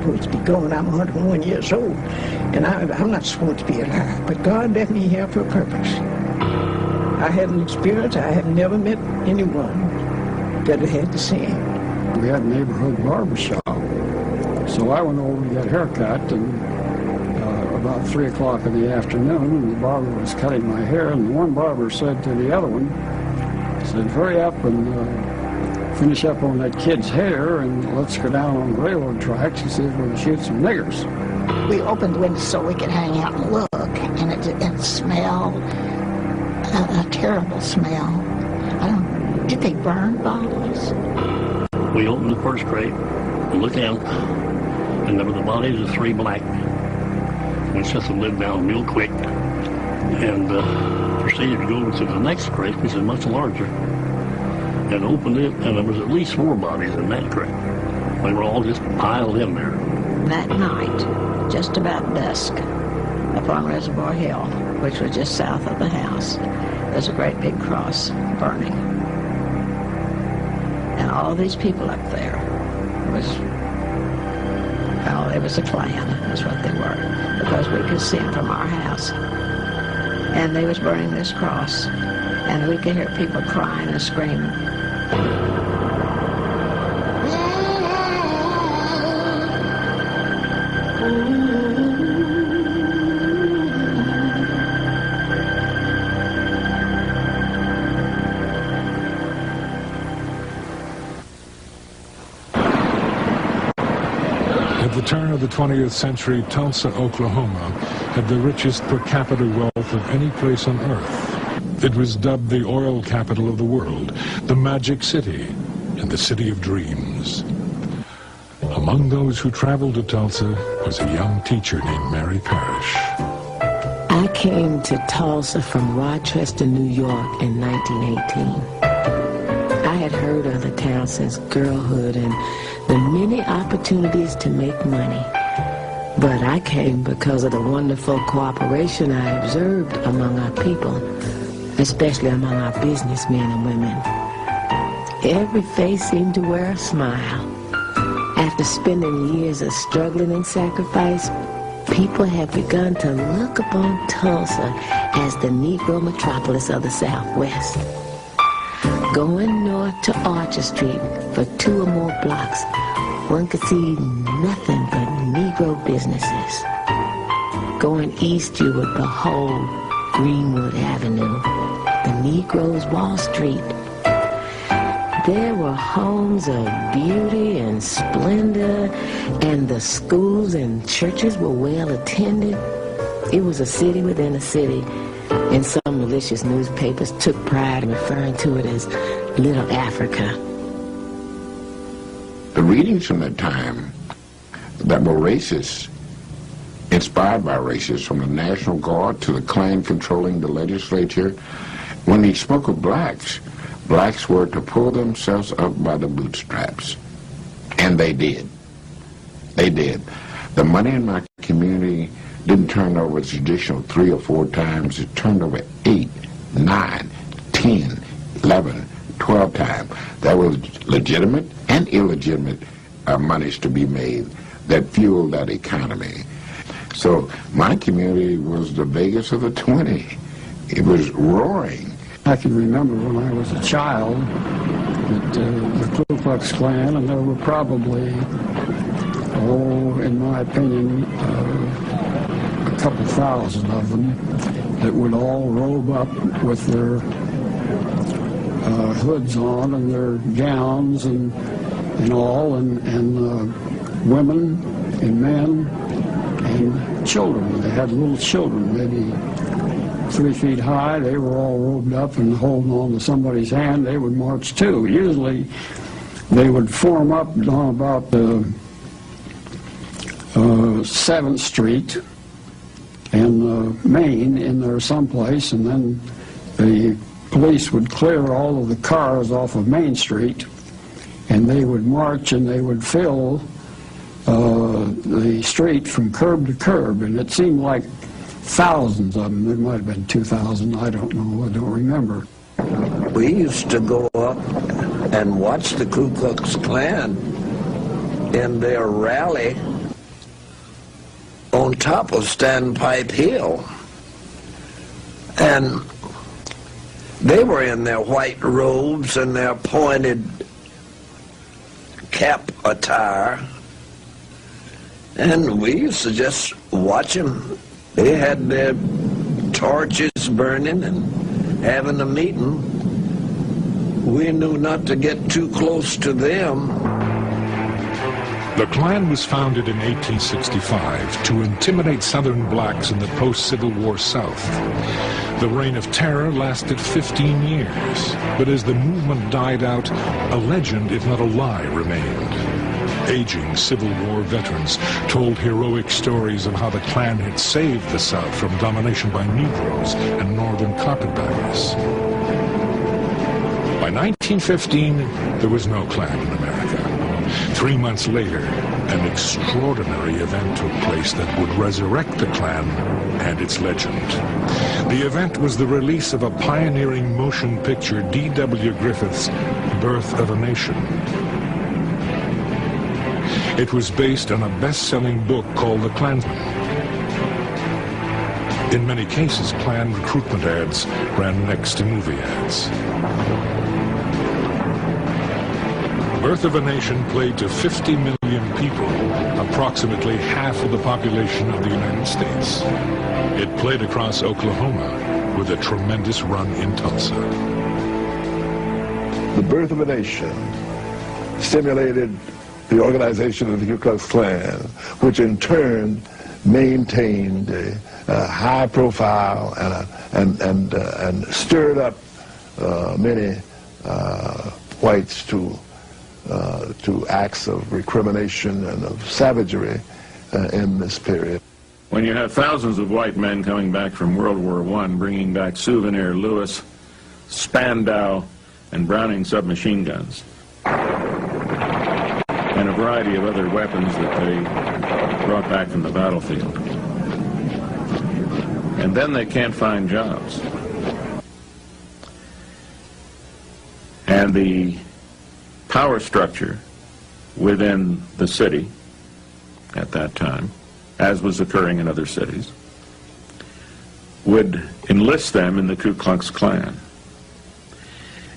supposed to be gone. I'm 101 years old, and I'm not supposed to be alive. But God left me here for a purpose. I had an experience. I have never met anyone that had the same. We had a neighborhood barbershop, so I went over to get a haircut, and about 3 o'clock in the afternoon, and the barber was cutting my hair, and one barber said to the other one, said, hurry up and finish up on that kid's hair, and let's go down on the railroad tracks and see if we can shoot some niggers. We opened the window so we could hang out and look, and it smelled, a terrible smell. Did they burn bottles? We opened the first crate and looked out, and there were the bodies of 3 black men. We shut the lid down real quick and proceeded to go to the next crate, which is much larger, and opened it, and there was at least 4 bodies in that crate. They were all just piled in there. That night, just about dusk, up on Reservoir Hill, which was just south of the house, there's a great big cross burning. And all these people up there it was a Klan, is what they were, because we could see them from our house. And they was burning this cross, and we could hear people crying and screaming. At the turn of the 20th century, Tulsa, Oklahoma, had the richest per capita wealth of any place on earth. It was dubbed the oil capital of the world, the Magic City, and the City of Dreams. Among those who traveled to Tulsa was a young teacher named Mary Parrish. I came to Tulsa from Rochester, New York in 1918. I had heard of the town since girlhood and the many opportunities to make money. But I came because of the wonderful cooperation I observed among our people, especially among our businessmen and women. Every face seemed to wear a smile. After spending years of struggling and sacrifice, people had begun to look upon Tulsa as the Negro metropolis of the Southwest. Going north to Archer Street for 2 or more blocks, one could see nothing but Negro businesses. Going east, you would behold Greenwood Avenue, the Negroes' Wall Street. There were homes of beauty and splendor, and the schools and churches were well attended. It was a city within a city, and some malicious newspapers took pride in referring to it as Little Africa. The readings from that time that were racist, inspired by racists, from the National Guard to the Klan controlling the legislature, when he spoke of blacks were to pull themselves up by the bootstraps. And they did. They did. The money in my community didn't turn over the traditional 3 or 4 times. It turned over 8, 9, 10, 11, 12 times. There was legitimate and illegitimate monies to be made that fueled that economy. So my community was the Vegas of the 20. It was roaring. I can remember when I was a child that the Ku Klux Klan, and there were probably, in my opinion, a couple thousand of them that would all robe up with their hoods on and their gowns and all, and women and men and children. They had little children, maybe 3 feet high. They were all robed up and holding on to somebody's hand. They would march too. Usually they would form up on about the 7th Street and Main in there someplace, and then the police would clear all of the cars off of Main Street, and they would march and they would fill the street from curb to curb, and it seemed like thousands of them. There might have been 2,000. I don't know. I don't remember. We used to go up and watch the Ku Klux Klan in their rally on top of Standpipe Hill. And they were in their white robes and their pointed cap attire. And we used to just watch them. They had their torches burning and having a meeting. We knew not to get too close to them. The Klan was founded in 1865 to intimidate Southern blacks in the post-Civil War South. The reign of terror lasted 15 years, but as the movement died out, a legend, if not a lie, remained. Aging Civil War veterans told heroic stories of how the Klan had saved the South from domination by Negroes and Northern carpetbaggers. By 1915, there was no Klan in America. 3 months later, an extraordinary event took place that would resurrect the Klan and its legend. The event was the release of a pioneering motion picture, D.W. Griffith's Birth of a Nation. It was based on a best-selling book called The Klansman. In many cases, Klan recruitment ads ran next to movie ads. Birth of a Nation played to 50 million people, approximately half of the population of the United States. It played across Oklahoma with a tremendous run in Tulsa. The Birth of a Nation stimulated the organization of the Ku Klux Klan, which in turn maintained a high profile and stirred up many whites to acts of recrimination and of savagery in this period. When you have thousands of white men coming back from World War I, bringing back Souvenir Lewis, Spandau, and Browning submachine guns, and a variety of other weapons that they brought back from the battlefield, and then they can't find jobs. And the power structure within the city at that time, as was occurring in other cities, would enlist them in the Ku Klux Klan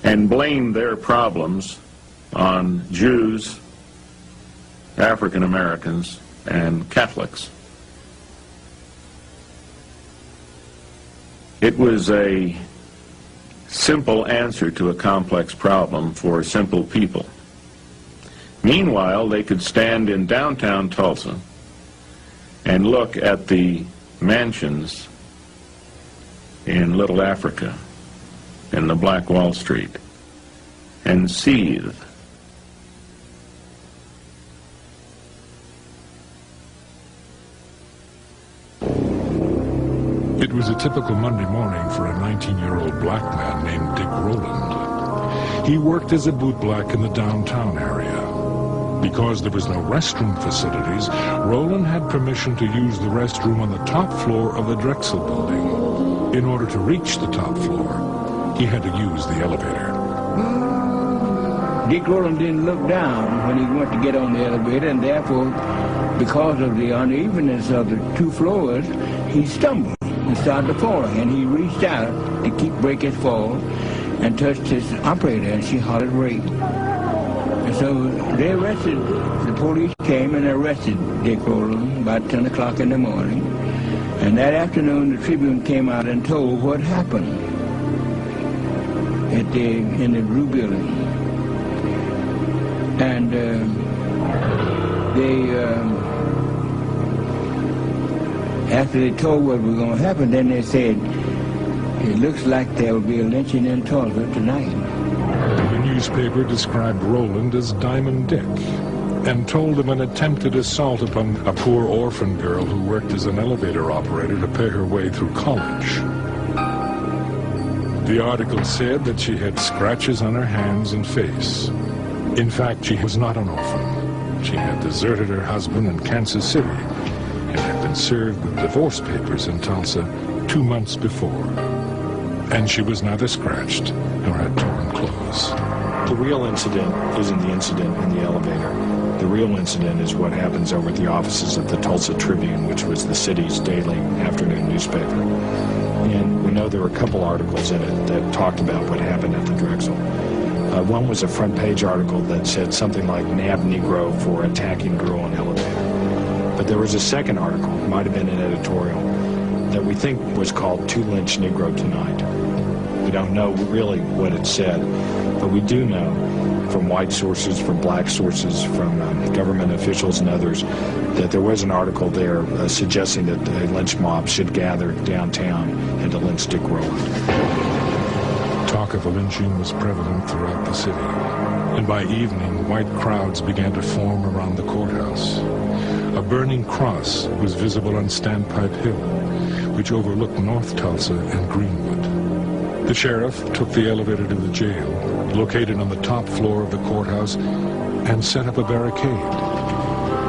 and blame their problems on Jews, African Americans, and Catholics. It was a simple answer to a complex problem for simple people. Meanwhile, they could stand in downtown Tulsa and look at the mansions in Little Africa, in the Black Wall Street, and seethe. It was a typical Monday morning for a 19-year-old black man named Dick Rowland. He worked as a bootblack in the downtown area. Because there was no restroom facilities, Rowland had permission to use the restroom on the top floor of the Drexel building. In order to reach the top floor, he had to use the elevator. Dick Rowland didn't look down when he went to get on the elevator, and therefore, because of the unevenness of the two floors, he stumbled and started to fall, and he reached out to break his fall and touched his operator, and she hollered rape. And so they arrested, the police came and arrested Dick Rowland about 10 o'clock in the morning, and that afternoon the Tribune came out and told what happened in the Blue Building. And after they told what was going to happen, then they said, it looks like there will be a lynching in Tulsa tonight. The newspaper described Rowland as Diamond Dick and told of an attempted assault upon a poor orphan girl who worked as an elevator operator to pay her way through college. The article said that she had scratches on her hands and face. In fact, she was not an orphan. She had deserted her husband in Kansas City and had been served with divorce papers in Tulsa 2 months before. And she was neither scratched nor had torn clothes. The real incident isn't the incident in the elevator. The real incident is what happens over at the offices of the Tulsa Tribune, which was the city's daily afternoon newspaper. And we know there were a couple articles in it that talked about what happened at the Drexel. One was a front page article that said something like "Nab Negro for attacking girl in elevator." But there was a second article, might have been an editorial, that we think was called "To Lynch Negro Tonight." We don't know really what it said, but we do know from white sources, from black sources, from government officials and others, that there was an article there suggesting that a lynch mob should gather downtown and to lynch Dick Rowland. Talk of a lynching was prevalent throughout the city, and by evening, white crowds began to form around the courthouse. A burning cross was visible on Standpipe Hill, which overlooked North Tulsa and Greenwood. The sheriff took the elevator to the jail, located on the top floor of the courthouse, and set up a barricade.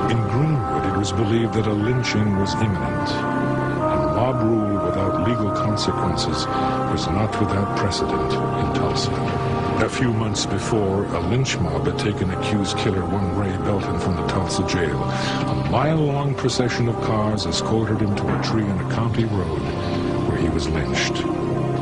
In Greenwood, it was believed that a lynching was imminent, and mob rule without legal consequences was not without precedent in Tulsa. A few months before, a lynch mob had taken accused killer one Ray Belton from the Tulsa jail. A mile-long procession of cars escorted him to a tree on a county road where he was lynched.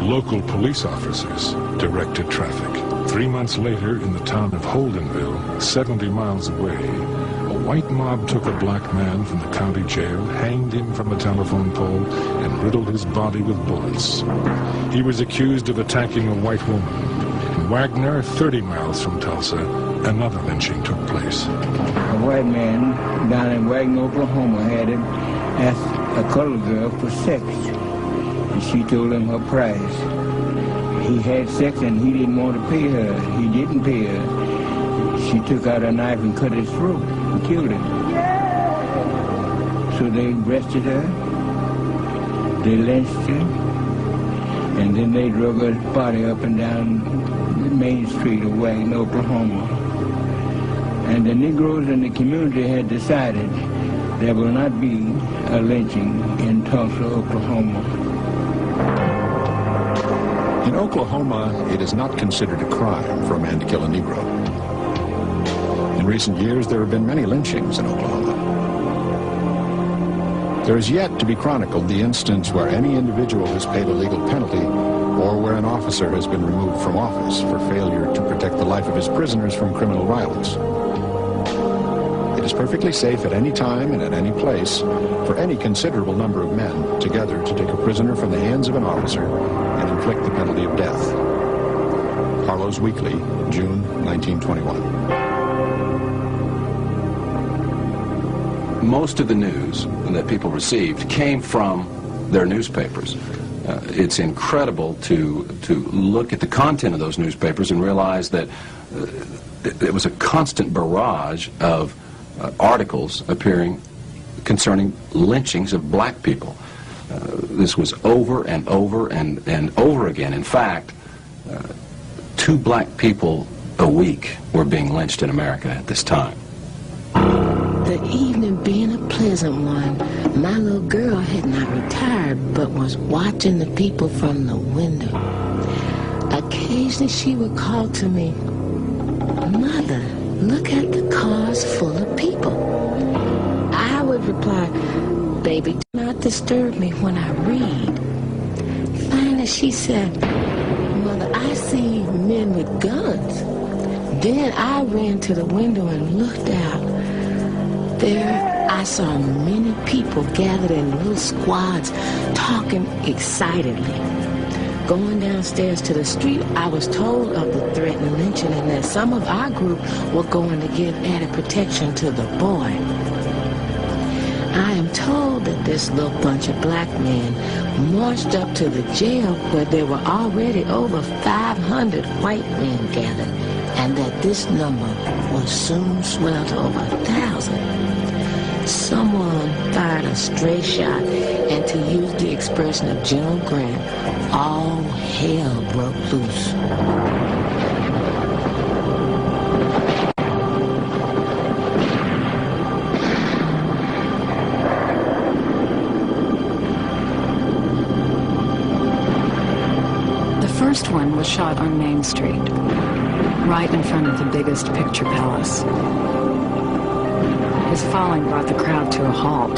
Local police officers directed traffic. 3 months later, in the town of Holdenville, 70 miles away, a white mob took a black man from the county jail, hanged him from a telephone pole, and riddled his body with bullets. He was accused of attacking a white woman. In Wagner, 30 miles from Tulsa, another lynching took place. A white man down in Wagner, Oklahoma, had him ask a colored girl for sex. And she told him her price. He had sex and he didn't want to pay her. He didn't pay her. She took out a knife and cut his throat and killed him. So they arrested her. They lynched her. And then they drug her body up and down the main street of Wagner, Oklahoma. And the Negroes in the community had decided there will not be a lynching in Tulsa, Oklahoma. In Oklahoma, it is not considered a crime for a man to kill a Negro. In recent years, there have been many lynchings in Oklahoma. There is yet to be chronicled the instance where any individual has paid a legal penalty or where an officer has been removed from office for failure to protect the life of his prisoners from criminal violence. It is perfectly safe at any time and at any place for any considerable number of men together to take a prisoner from the hands of an officer and inflict the penalty of death. Harlow's Weekly, June 1921. Most of the news that people received came from their newspapers. It's incredible to look at the content of those newspapers and realize that it was a constant barrage of articles appearing concerning lynchings of black people. This was over and over and over again. In fact, 2 black people a week were being lynched in America at this time. The evening being a pleasant one, my little girl had not retired but was watching the people from the window. Occasionally she would call to me, "Mother, look at the cars full of people." I would reply, "Baby, do not disturb me when I read." Finally she said, "Mother, I see men with guns." Then I ran to the window and looked out. There I saw many people gathered in little squads talking excitedly. Going downstairs to the street, I was told of the threatened lynching and that some of our group were going to give added protection to the boy. I am told that this little bunch of black men marched up to the jail where there were already over 500 white men gathered, and that this number will soon swell to over 1,000. Someone fired a stray shot, and to use the expression of General Grant, all hell broke loose. The first one was shot on Main Street, right in front of the biggest picture palace. His falling brought the crowd to a halt.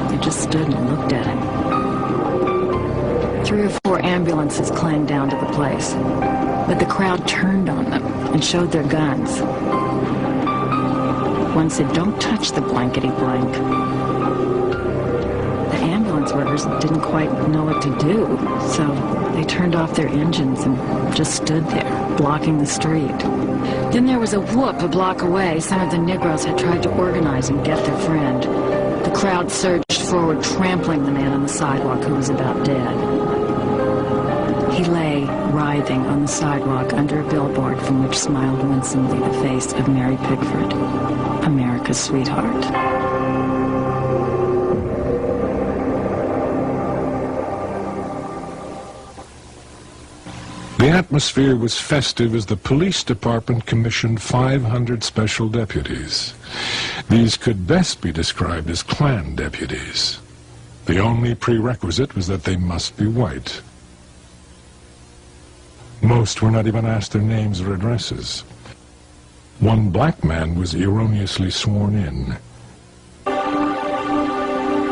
They just stood and looked at him. 3 or 4 ambulances clanged down to the place, but the crowd turned on them and showed their guns. One said, "Don't touch the blankety blank." The ambulance workers didn't quite know what to do, so they turned off their engines and just stood there, blocking the street. Then there was a whoop a block away. Some of the Negroes had tried to organize and get their friend. The crowd surged forward, trampling the man on the sidewalk who was about dead. He lay, writhing on the sidewalk under a billboard from which smiled winsomely the face of Mary Pickford, America's sweetheart. The atmosphere was festive as the police department commissioned 500 special deputies. These could best be described as Klan deputies. The only prerequisite was that they must be white. Most were not even asked their names or addresses. One black man was erroneously sworn in.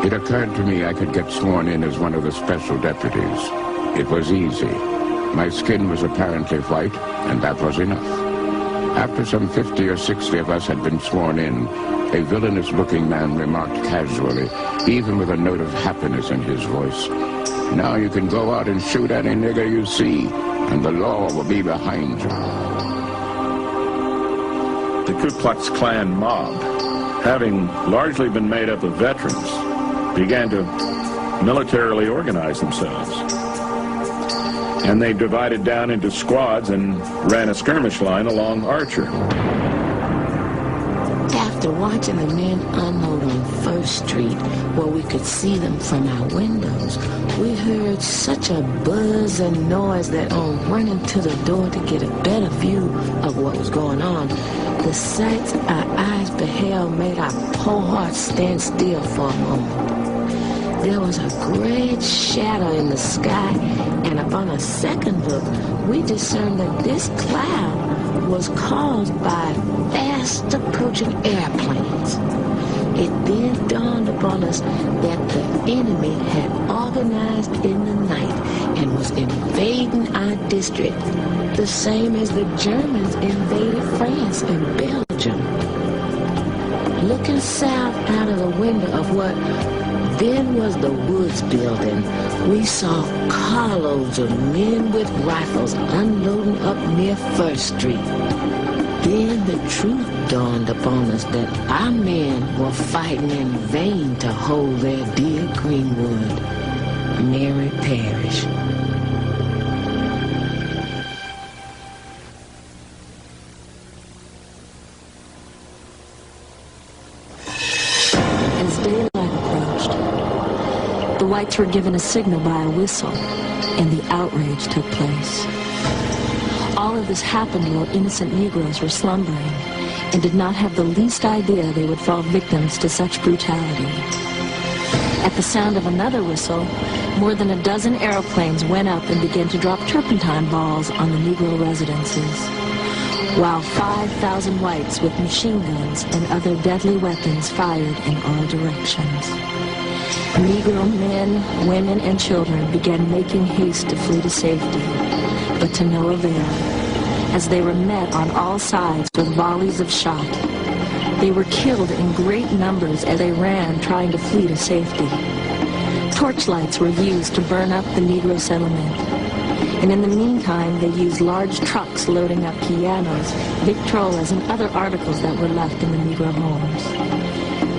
It occurred to me I could get sworn in as one of the special deputies. It was easy. My skin was apparently white, and that was enough. After some 50 or 60 of us had been sworn in, a villainous-looking man remarked casually, even with a note of happiness in his voice, "Now you can go out and shoot any nigger you see, and the law will be behind you." The Ku Klux Klan mob, having largely been made up of veterans, began to militarily organize themselves. And they divided down into squads and ran a skirmish line along Archer. After watching the men unload on First Street, where we could see them from our windows, we heard such a buzz and noise that on running to the door to get a better view of what was going on, the sights our eyes beheld made our poor hearts stand still for a moment. There was a great shadow in the sky, and upon a second look, we discerned that this cloud was caused by fast approaching airplanes. It then dawned upon us that the enemy had organized in the night and was invading our district, the same as the Germans invaded France and Belgium. Looking south out of the window of what then was the Woods building, we saw carloads of men with rifles unloading up near First Street. Then the truth dawned upon us that our men were fighting in vain to hold their dear Greenwood, Mary Parish. As daylight approached, the whites were given a signal by a whistle, and the outrage took place. All of this happened while innocent Negroes were slumbering and did not have the least idea they would fall victims to such brutality. At the sound of another whistle, more than a dozen aeroplanes went up and began to drop turpentine balls on the Negro residences, while 5,000 whites with machine guns and other deadly weapons fired in all directions. Negro men, women, and children began making haste to flee to safety, but to no avail, as they were met on all sides with volleys of shot. They were killed in great numbers as they ran trying to flee to safety. Torchlights were used to burn up the Negro settlement, and in the meantime they used large trucks loading up pianos, victrolas, and other articles that were left in the Negro homes.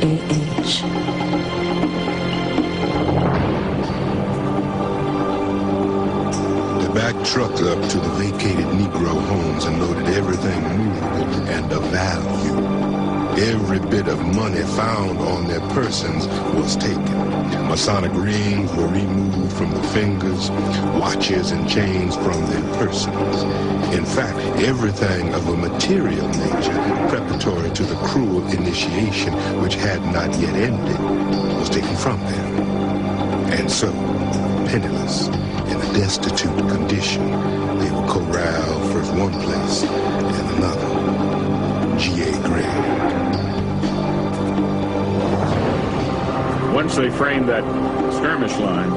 A.H. Backed truck up to the vacated Negro homes and loaded everything movable and of value. Every bit of money found on their persons was taken. Masonic rings were removed from the fingers, watches and chains from their persons. In fact, everything of a material nature preparatory to the cruel initiation which had not yet ended was taken from them. And so, penniless, in a destitute condition, they were corralled first one place and another. G.A. Gray. As they framed that skirmish line,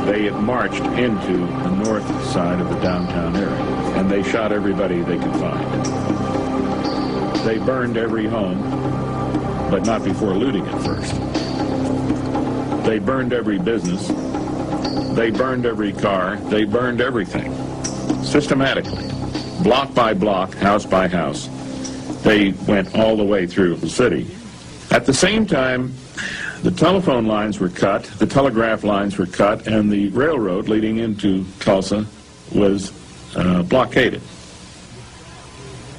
they had marched into the north side of the downtown area, and they shot everybody they could find. They burned every home, but not before looting it first. They burned every business. They burned every car. They burned everything, systematically, block by block, house by house. They went all the way through the city. At the same time, the telephone lines were cut, the telegraph lines were cut, and the railroad leading into Tulsa was blockaded.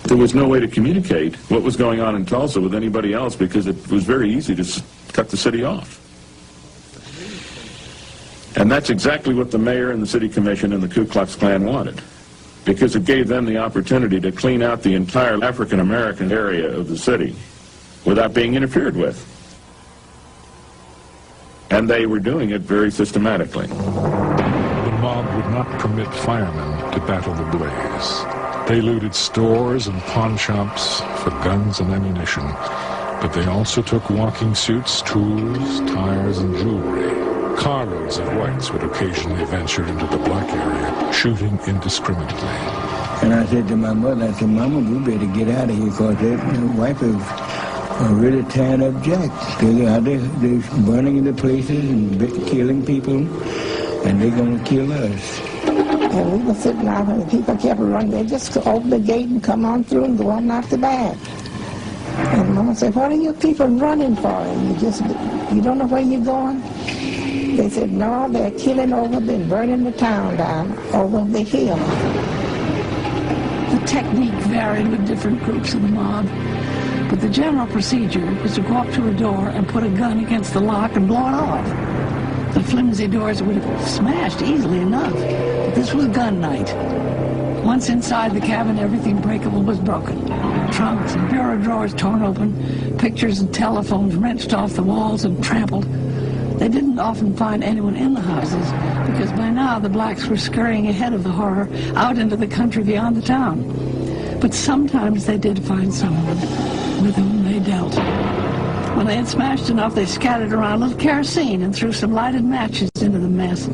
There was no way to communicate what was going on in Tulsa with anybody else because it was very easy to cut the city off. And that's exactly what the mayor and the city commission and the Ku Klux Klan wanted, because it gave them the opportunity to clean out the entire African-American area of the city without being interfered with. And they were doing it very systematically. The mob would not permit firemen to battle the blaze. They looted stores and pawn shops for guns and ammunition, but they also took walking suits, tools, tires, and jewelry. Carloads of whites would occasionally venture into the black area, shooting indiscriminately. And I said to my mother, I said, Mama, we better get out of here because the white folks are really tearing up Jack. They're burning into places and killing people, and they're going to kill us. And we were sitting out and the people kept running. They just open the gate and come on through and go on out the back. And Mama said, what are you people running for? And you don't know where you're going? They said, no, they're killing over, they're burning the town down over the hill. The technique varied with different groups of the mob, but the general procedure was to go up to a door and put a gun against the lock and blow it off. The flimsy doors would have smashed easily enough, but this was gun night. Once inside the cabin, everything breakable was broken. Trunks and bureau drawers torn open, pictures and telephones wrenched off the walls and trampled. They didn't often find anyone in the houses because by now the blacks were scurrying ahead of the horror out into the country beyond the town. But sometimes they did find someone with whom they dealt. When they had smashed enough, they scattered around a little kerosene and threw some lighted matches into the mess.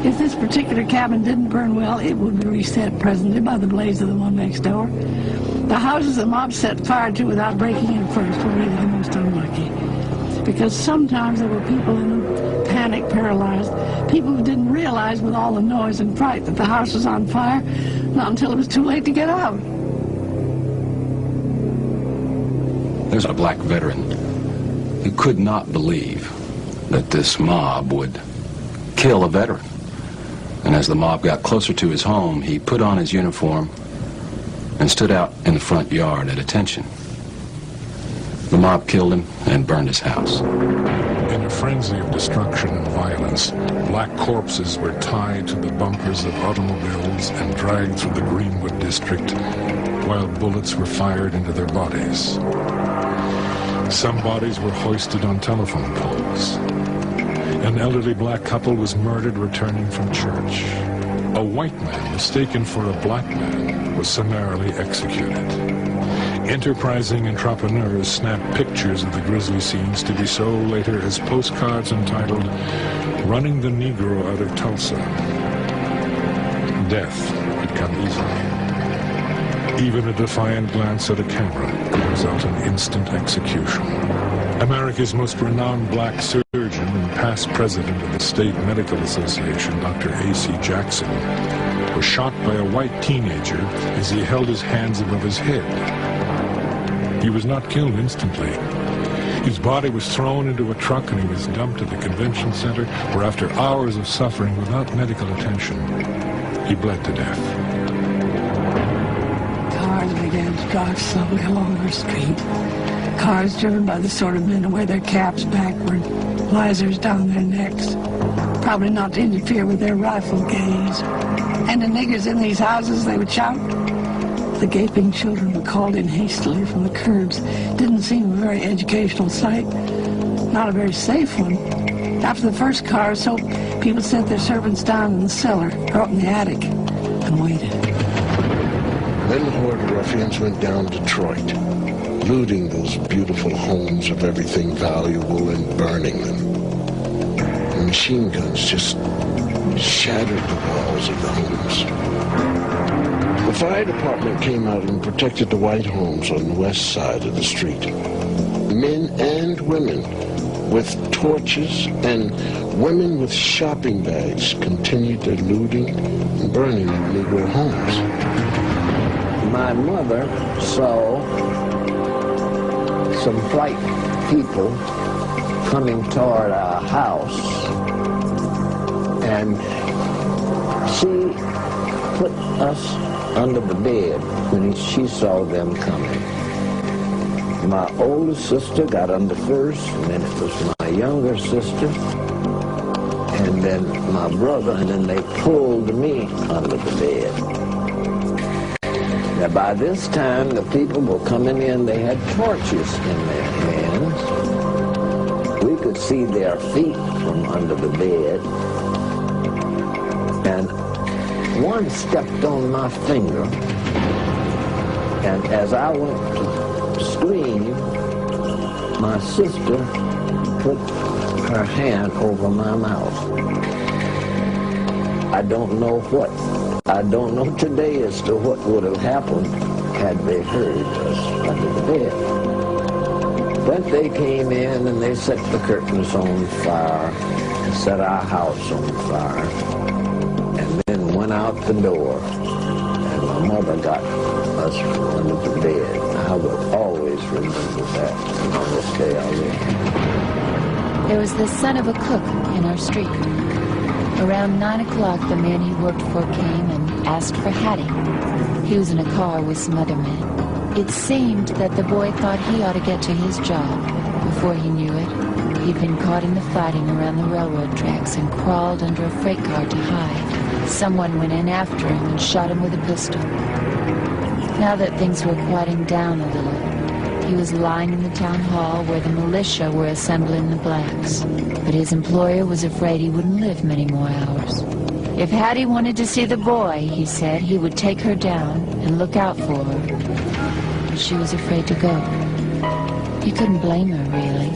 If this particular cabin didn't burn well, it would be reset presently by the blaze of the one next door. The houses the mob set fire to without breaking in first were really the most unlucky, because sometimes there were people in them, panic paralyzed, people who didn't realize with all the noise and fright that the house was on fire, not until it was too late to get out. There's a black veteran who could not believe that this mob would kill a veteran. And as the mob got closer to his home, he put on his uniform and stood out in the front yard at attention. The mob killed him and burned his house. In a frenzy of destruction and violence, black corpses were tied to the bumpers of automobiles and dragged through the Greenwood district while bullets were fired into their bodies. Some bodies were hoisted on telephone poles. An elderly black couple was murdered returning from church. A white man mistaken for a black man was summarily executed. Enterprising entrepreneurs snapped pictures of the grisly scenes to be sold later as postcards entitled, "Running the Negro Out of Tulsa." Death had come easily. Even a defiant glance at a camera could result in instant execution. America's most renowned black surgeon and past president of the State Medical Association, Dr. A.C. Jackson, was shot by a white teenager as he held his hands above his head. He was not killed instantly. His body was thrown into a truck and he was dumped at the convention center, where after hours of suffering without medical attention, he bled to death. Cars began to drive slowly along our street. Cars driven by the sort of men who wear their caps backward, visors down their necks, probably not to interfere with their rifle gaze. And the niggers in these houses, they would shout. The gaping children were called in hastily from the curbs. Didn't seem a very educational sight, not a very safe one. After the first car or so, people sent their servants down in the cellar or up in the attic and waited. Then the horde of ruffians went down Detroit. looting those beautiful homes of everything valuable and burning them. The machine guns just shattered the walls of the homes. The fire department came out and protected the white homes on the west side of the street. Men and women with torches and women with shopping bags continued their looting and burning of Negro homes. My mother saw some white people coming toward our house, and she put us under the bed when she saw them coming. My older sister got under first, and then it was my younger sister, and then my brother, and then they pulled me under the bed. Now, by this time, the people were coming in. They had torches in their hands. We could see their feet from under the bed. And one stepped on my finger. And as I went to scream, my sister put her hand over my mouth. I don't know today as to what would have happened had they heard us under the bed. But they came in and they set the curtains on fire, set our house on fire, and then went out the door. And my mother got us from under the bed. I will always remember that, and on this day I'll live. There was the son of a cook in our street. Around 9 o'clock, the man he worked for came and asked for Hattie. He was in a car with some other men. It seemed that the boy thought he ought to get to his job. Before he knew it, he'd been caught in the fighting around the railroad tracks and crawled under a freight car to hide. Someone went in after him and shot him with a pistol. Now that things were quieting down a little, he was lying in the town hall where the militia were assembling the blacks. But his employer was afraid he wouldn't live many more hours. If Hattie wanted to see the boy, he said, he would take her down and look out for her. But she was afraid to go. He couldn't blame her, really.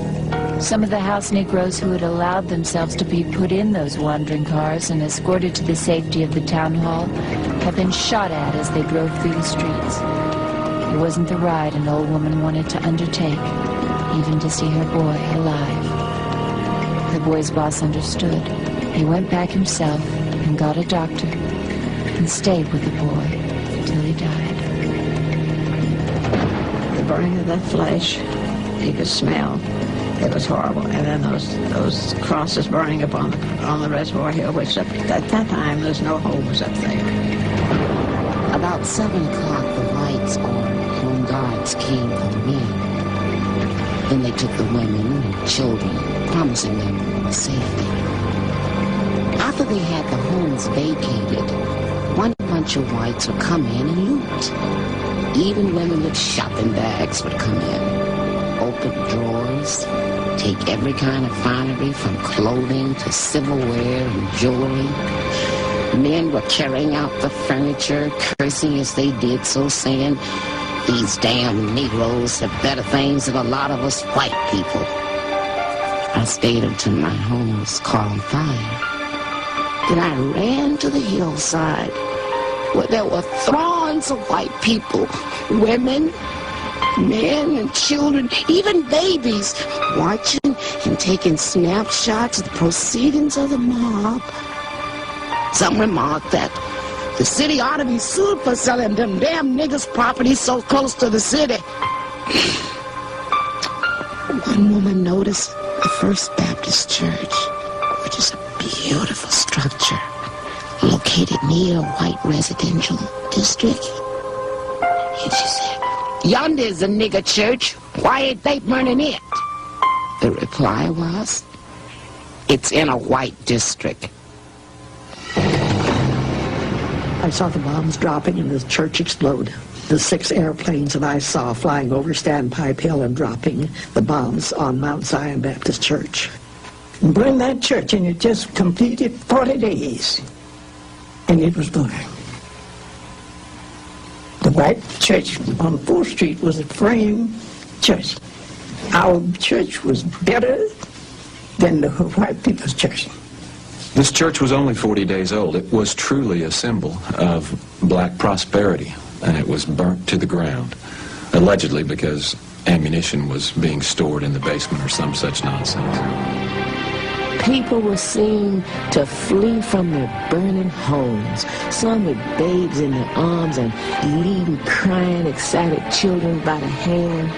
Some of the house Negroes who had allowed themselves to be put in those wandering cars and escorted to the safety of the town hall had been shot at as they drove through the streets. It wasn't the ride an old woman wanted to undertake, even to see her boy alive. The boy's boss understood. He went back himself and got a doctor and stayed with the boy until he died. The burning of that flesh, you could smell. It was horrible. And then those crosses burning up on the reservoir hill, which at that time there's no homes up there. About 7 o'clock, the whites or home guards came for the men. Then they took the women and children, promising them safety. After they had the homes vacated, one bunch of whites would come in and loot. Even women with shopping bags would come in, open drawers, take every kind of finery from clothing to silverware and jewelry. Men were carrying out the furniture, cursing as they did so, saying, "These damn Negroes have better things than a lot of us white people." I stayed until my home was caught on fire. Then I ran to the hillside where there were throngs of white people, women, men and children, even babies, watching and taking snapshots of the proceedings of the mob. Some remarked that the city ought to be sued for selling them damn niggas' property so close to the city. One woman noticed the First Baptist Church, which is a beautiful structure located near a white residential district. And she said, "Yonder is a nigger church. Why ain't they burning it?" The reply was, "It's in a white district." I saw the bombs dropping and the church explode. The 6 airplanes that I saw flying over Standpipe Hill and dropping the bombs on Mount Zion Baptist Church. Burned that church, and it just completed 40 days, and it was burned. The white church on 4th Street was a frame church. Our church was better than the white people's church. This church was only 40 days old. It was truly a symbol of black prosperity, and it was burnt to the ground, allegedly because ammunition was being stored in the basement or some such nonsense. People were seen to flee from their burning homes, some with babes in their arms and leading crying, excited children by the hand,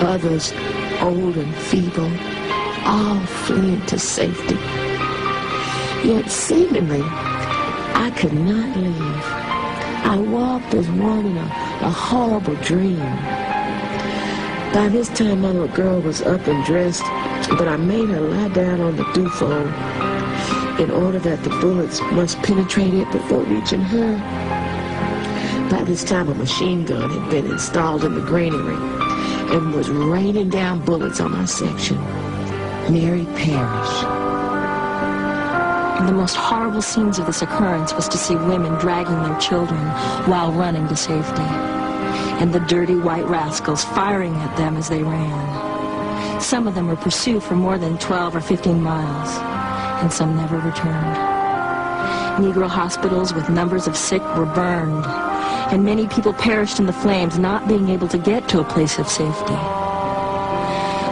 others old and feeble, all fleeing to safety. Yet seemingly, I could not leave. I walked as one in a horrible dream. By this time, my little girl was up and dressed, but I made her lie down on the dew-fold in order that the bullets must penetrate it before reaching her. By this time, a machine gun had been installed in the granary and was raining down bullets on my section. Mary perished. The most horrible scenes of this occurrence was to see women dragging their children while running to safety, and the dirty white rascals firing at them as they ran. Some of them were pursued for more than 12 or 15 miles, and some never returned. Negro hospitals with numbers of sick were burned, and many people perished in the flames, not being able to get to a place of safety.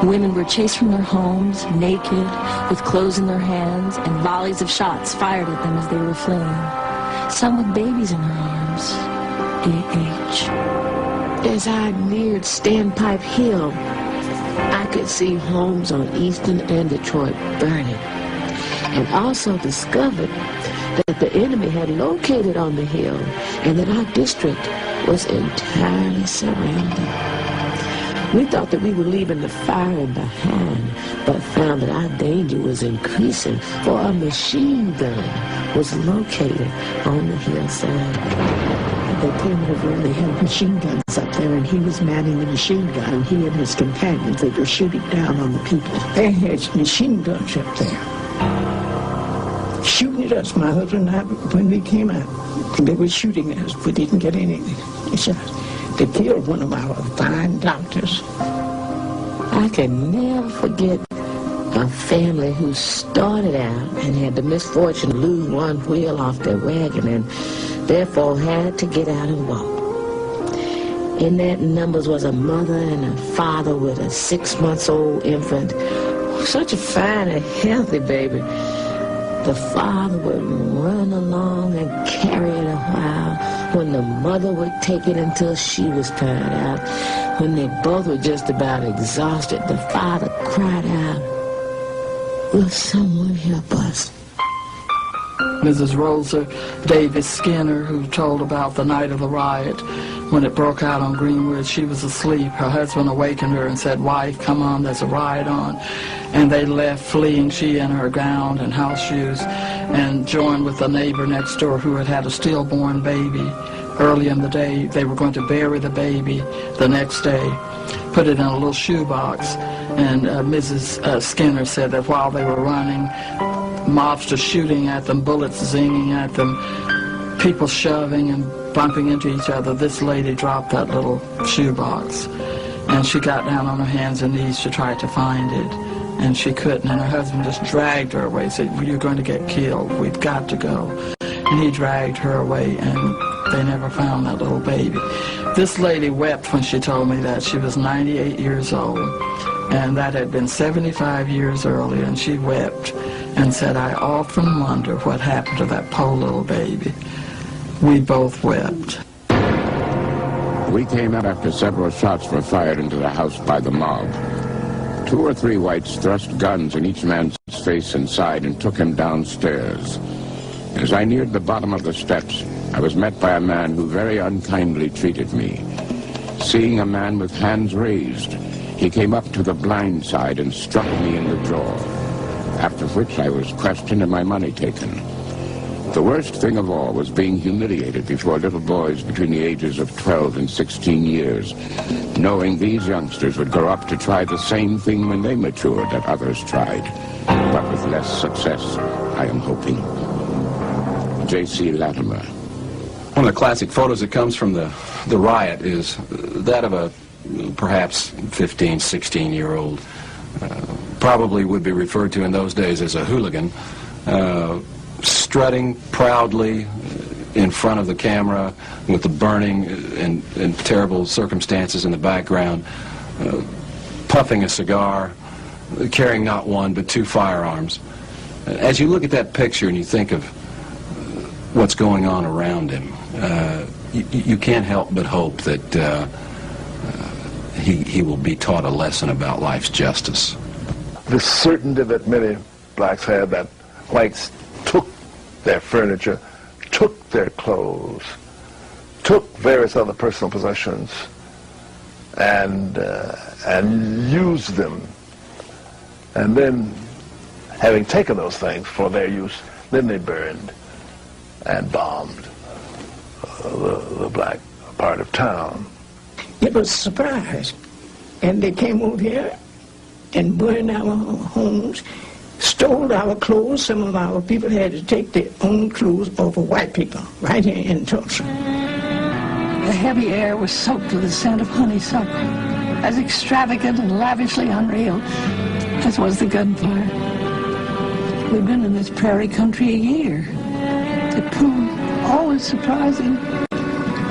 Women were chased from their homes, naked, with clothes in their hands, and volleys of shots fired at them as they were fleeing. Some with babies in their arms. A.H. As I neared Standpipe Hill, I could see homes on Eastern and Detroit burning, and also discovered that the enemy had located on the hill and that our district was entirely surrounded. We thought that we were leaving the firing behind, but found that our danger was increasing, for a machine gun was located on the hillside. They primitively had machine guns up there, and he was manning the machine gun, and he and his companions, they were shooting down on the people. They had machine guns up there, shooting at us. My husband and I, when we came out, they were shooting at us. We didn't get any shots. They killed one of our fine doctors. I can never forget a family who started out and had the misfortune to lose one wheel off their wagon and therefore had to get out and walk. In that numbers was a mother and a father with a 6-month-old infant. Such a fine and healthy baby. The father would run along and carry it a while, when the mother would take it until she was tired out. When they both were just about exhausted, the father cried out, "Will someone help us?" Mrs. Rosa Davis Skinner, who told about the night of the riot when it broke out on Greenwood. She was asleep. Her husband awakened her and said, "Wife, come on, there's a riot on." And they left fleeing, she in her gown and house shoes, and joined with a neighbor next door who had had a stillborn baby. Early in the day, they were going to bury the baby the next day, put it in a little shoebox. And Mrs. Skinner said that while they were running, mobsters shooting at them, bullets zinging at them, people shoving and bumping into each other, this lady dropped that little shoebox. And she got down on her hands and knees to try to find it. And she couldn't, and her husband just dragged her away, said, "Well, you're going to get killed. We've got to go." And he dragged her away, and they never found that little baby. This lady wept when she told me that. She was 98 years old, and that had been 75 years earlier, and she wept and said, "I often wonder what happened to that poor little baby." We both wept. We came out after several shots were fired into the house by the mob. 2 or 3 whites thrust guns in each man's face and side and took him downstairs. As I neared the bottom of the steps, I was met by a man who very unkindly treated me. Seeing a man with hands raised, he came up to the blind side and struck me in the jaw, after which I was questioned and my money taken. The worst thing of all was being humiliated before little boys between the ages of 12 and 16 years, knowing these youngsters would grow up to try the same thing when they matured that others tried, but with less success, I am hoping. J.C. Latimer. One of the classic photos that comes from the riot is that of a perhaps 15, 16-year-old, probably would be referred to in those days as a hooligan, strutting proudly in front of the camera with the burning and terrible circumstances in the background, puffing a cigar, carrying not one but two firearms. As you look at that picture and you think of what's going on around him, you can't help but hope that he will be taught a lesson about life's justice. The certainty that many blacks had that whites took their furniture, took their clothes, took various other personal possessions, and used them. And then, having taken those things for their use, then they burned and bombed the black part of town. It was a surprise. And they came over here and burned our homes, stole our clothes. Some of our people had to take their own clothes over white people right here in Tulsa. The heavy air was soaked with the scent of honeysuckle, as extravagant and lavishly unreal as was the gunfire. We've been in this prairie country a year. It proved always surprising.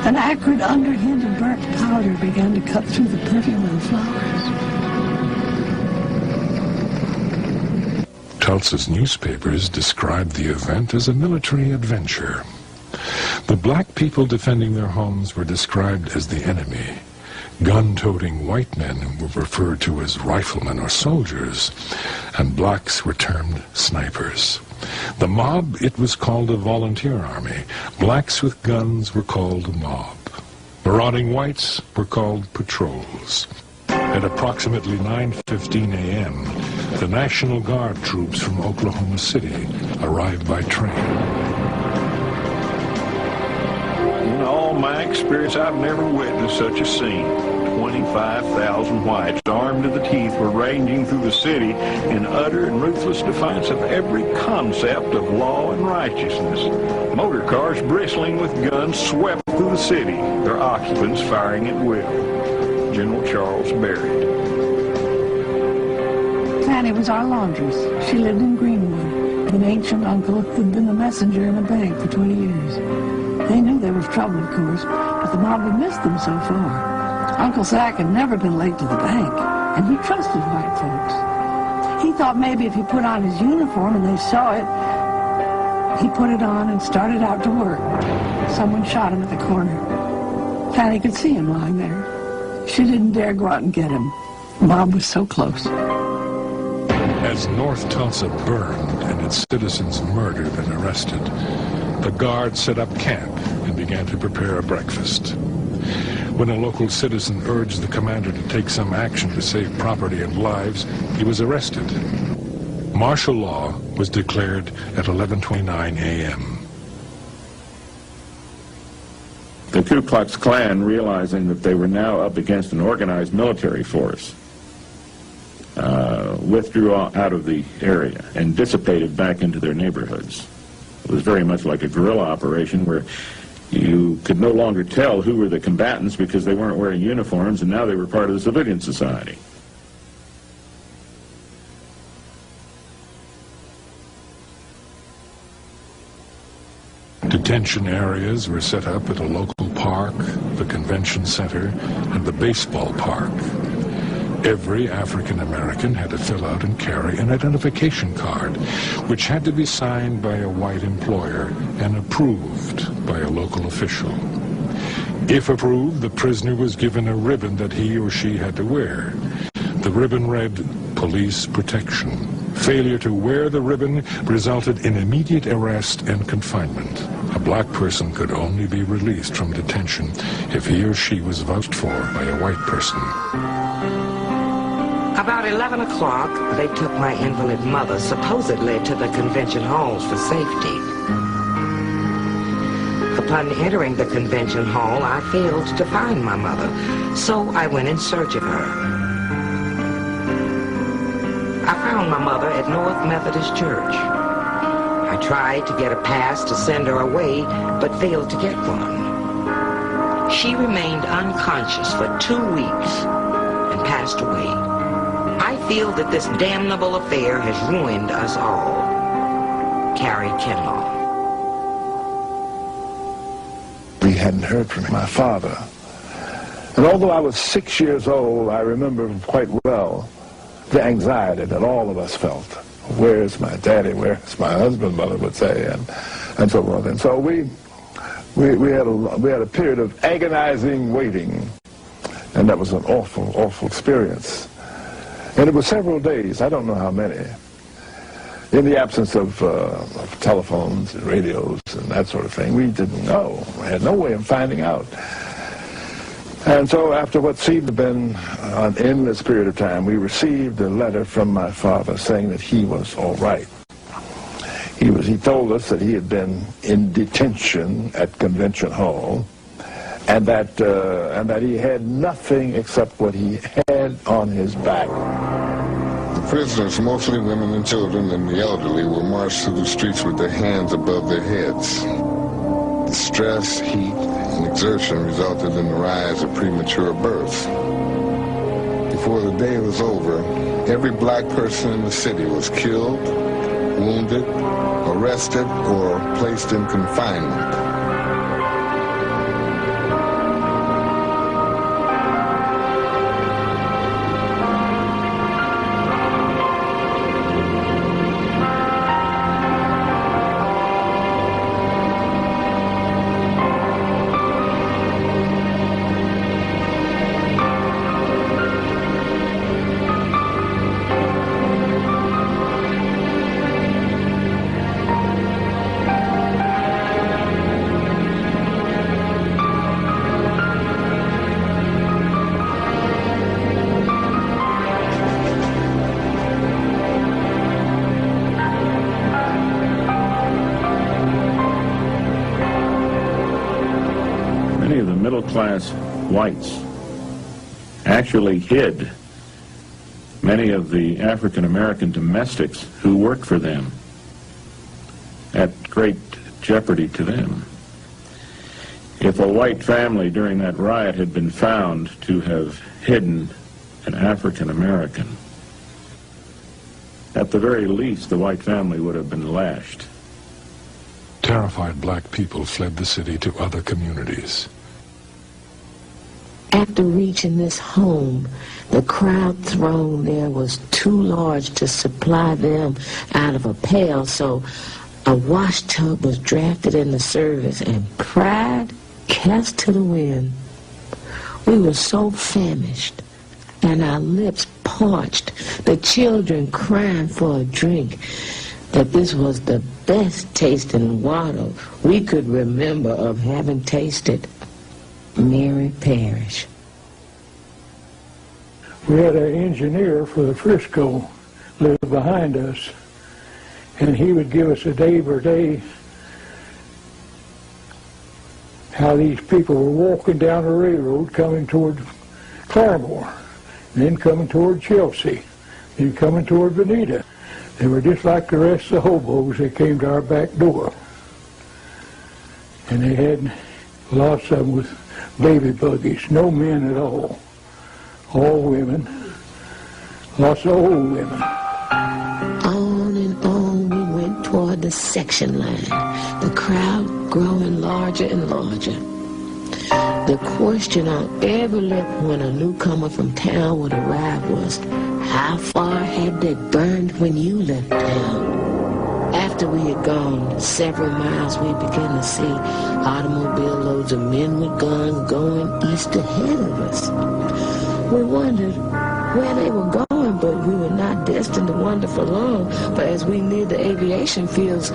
An acrid underhint of burnt powder began to cut through the perfume of the flowers. Tulsa's newspapers described the event as a military adventure. The black people defending their homes were described as the enemy. Gun-toting white men were referred to as riflemen or soldiers, and blacks were termed snipers. The mob, it was called a volunteer army. Blacks with guns were called a mob. Marauding whites were called patrols. At approximately 9:15 a.m., the National Guard troops from Oklahoma City arrived by train. In all my experience, I've never witnessed such a scene. 25,000 whites, armed to the teeth, were ranging through the city in utter and ruthless defiance of every concept of law and righteousness. Motor cars bristling with guns swept through the city, their occupants firing at will. General Charles Barrett. Fanny was our laundress. She lived in Greenwood. An ancient uncle who'd been a messenger in a bank for 20 years. They knew there was trouble, of course, but the mob had missed them so far. Uncle Zach had never been late to the bank, and he trusted white folks. He thought maybe if he put on his uniform and they saw it, he put it on and started out to work. Someone shot him at the corner. Fanny could see him lying there. She didn't dare go out and get him. The mob was so close. As North Tulsa burned and its citizens murdered and arrested, the Guard set up camp and began to prepare a breakfast. When a local citizen urged the commander to take some action to save property and lives, he was arrested. Martial law was declared at 11:29 a.m. The Ku Klux Klan, realizing that they were now up against an organized military force, withdrew out of the area and dissipated back into their neighborhoods. It was very much like a guerrilla operation where you could no longer tell who were the combatants because they weren't wearing uniforms, and now they were part of the civilian society. Detention areas were set up at a local park, the convention center, and the baseball park. Every African American had to fill out and carry an identification card, which had to be signed by a white employer and approved by a local official. If approved, the prisoner was given a ribbon that he or she had to wear. The ribbon read, "Police Protection." Failure to wear the ribbon resulted in immediate arrest and confinement. A black person could only be released from detention if he or she was vouched for by a white person. About 11 o'clock, they took my invalid mother supposedly to the convention halls for safety. Upon entering the convention hall, I failed to find my mother, so I went in search of her. I found my mother at North Methodist Church. I tried to get a pass to send her away, but failed to get one. She remained unconscious for 2 weeks and passed away. I feel that this damnable affair has ruined us all. Carrie Kinlaw. We hadn't heard from my father. And although I was 6 years old, I remember quite well the anxiety that all of us felt. Where's my daddy? Where's my husband? Mother would say, and so forth. And so we had a period of agonizing waiting, and that was an awful, awful experience. And it was several days, I don't know how many, in the absence of telephones and radios and that sort of thing. We didn't know. We had no way of finding out. And so after what seemed to have been an endless period of time, we received a letter from my father saying that he was all right. He told us that he had been in detention at Convention Hall, and that he had nothing except what he had on his back. The prisoners, mostly women and children and the elderly, were marched through the streets with their hands above their heads. The stress, heat, and exertion resulted in the rise of premature births. Before the day was over, every black person in the city was killed, wounded, arrested, or placed in confinement. Middle-class whites actually hid many of the African-American domestics who worked for them at great jeopardy to them. If a white family during that riot had been found to have hidden an African-American, at the very least, the white family would have been lashed. Terrified black people fled the city to other communities. After reaching this home, the crowd throng there was too large to supply them out of a pail, so a wash tub was drafted into service and pride cast to the wind. We were so famished and our lips parched, the children crying for a drink, that this was the best tasting water we could remember of having tasted. Mary Parrish. We had an engineer for the Frisco lived behind us, and he would give us a day by day how these people were walking down the railroad coming toward Claremore, and then coming toward Chelsea, then coming toward Veneta. They were just like the rest of the hobos. They came to our back door, and they had lots of them with baby buggies, no men at all women, lots of old women. On and on we went toward the section line, the crowd growing larger and larger. The question on every lip when a newcomer from town would arrive was, how far had they burned when you left town? After we had gone several miles, we began to see automobile loads of men with guns going east ahead of us. We wondered where they were going, but we were not destined to wander for long, for as we neared the aviation fields,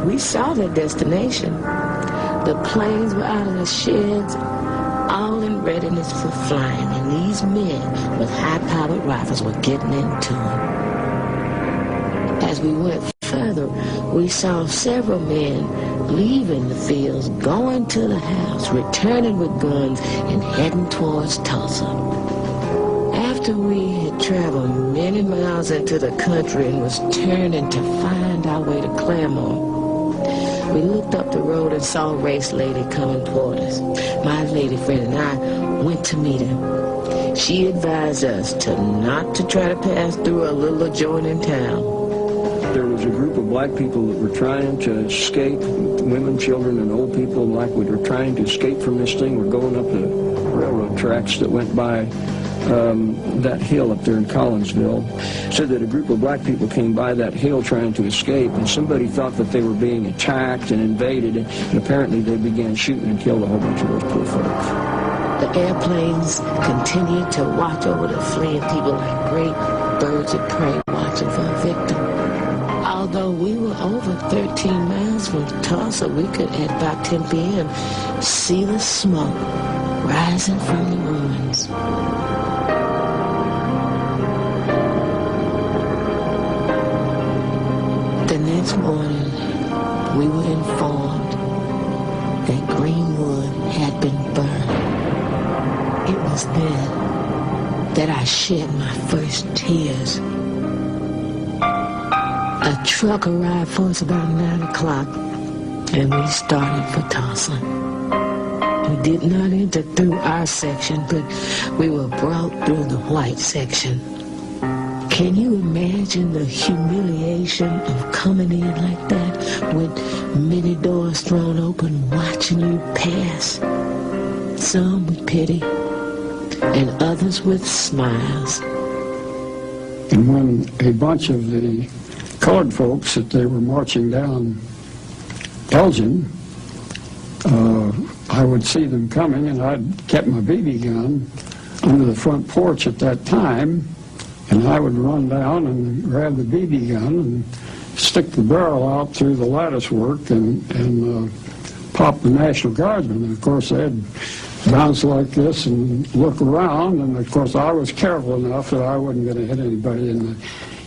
we saw their destination. The planes were out of the sheds, all in readiness for flying, and these men with high-powered rifles were getting into them. As we went further, we saw several men leaving the fields, going to the house, returning with guns, and heading towards Tulsa. After we had traveled many miles into the country and was turning to find our way to Claremore, We looked up the road and saw a race lady coming toward us. My lady friend and I went to meet her. She advised us not to try to pass through a little adjoining town. There was a group of black people that were trying to escape, women, children, and old people like we were trying to escape from this thing. We're going up the railroad tracks that went by that hill up there in Collinsville. Said that a group of black people came by that hill trying to escape, and somebody thought that they were being attacked and invaded, and apparently they began shooting and killed a whole bunch of those poor folks. The airplanes continued to watch over the fleeing people like great birds of prey watching for a victim. Although we were over 13 miles from Tulsa, we could, at about 10 p.m., see the smoke rising from the ruins. The next morning, we were informed that Greenwood had been burned. It was then that I shed my first tears. A truck arrived for us about 9 o'clock, and we started for Tulsa. We did not enter through our section, but we were brought through the white section. Can you imagine the humiliation of coming in like that, with many doors thrown open, watching you pass? Some with pity, and others with smiles. And when a bunch of the colored folks that they were marching down Elgin, I would see them coming, and I'd kept my BB gun under the front porch at that time, and I would run down and grab the BB gun and stick the barrel out through the lattice work and pop the National Guardsmen. And of course, they'd bounce like this and look around, and of course, I was careful enough that I wasn't going to hit anybody in the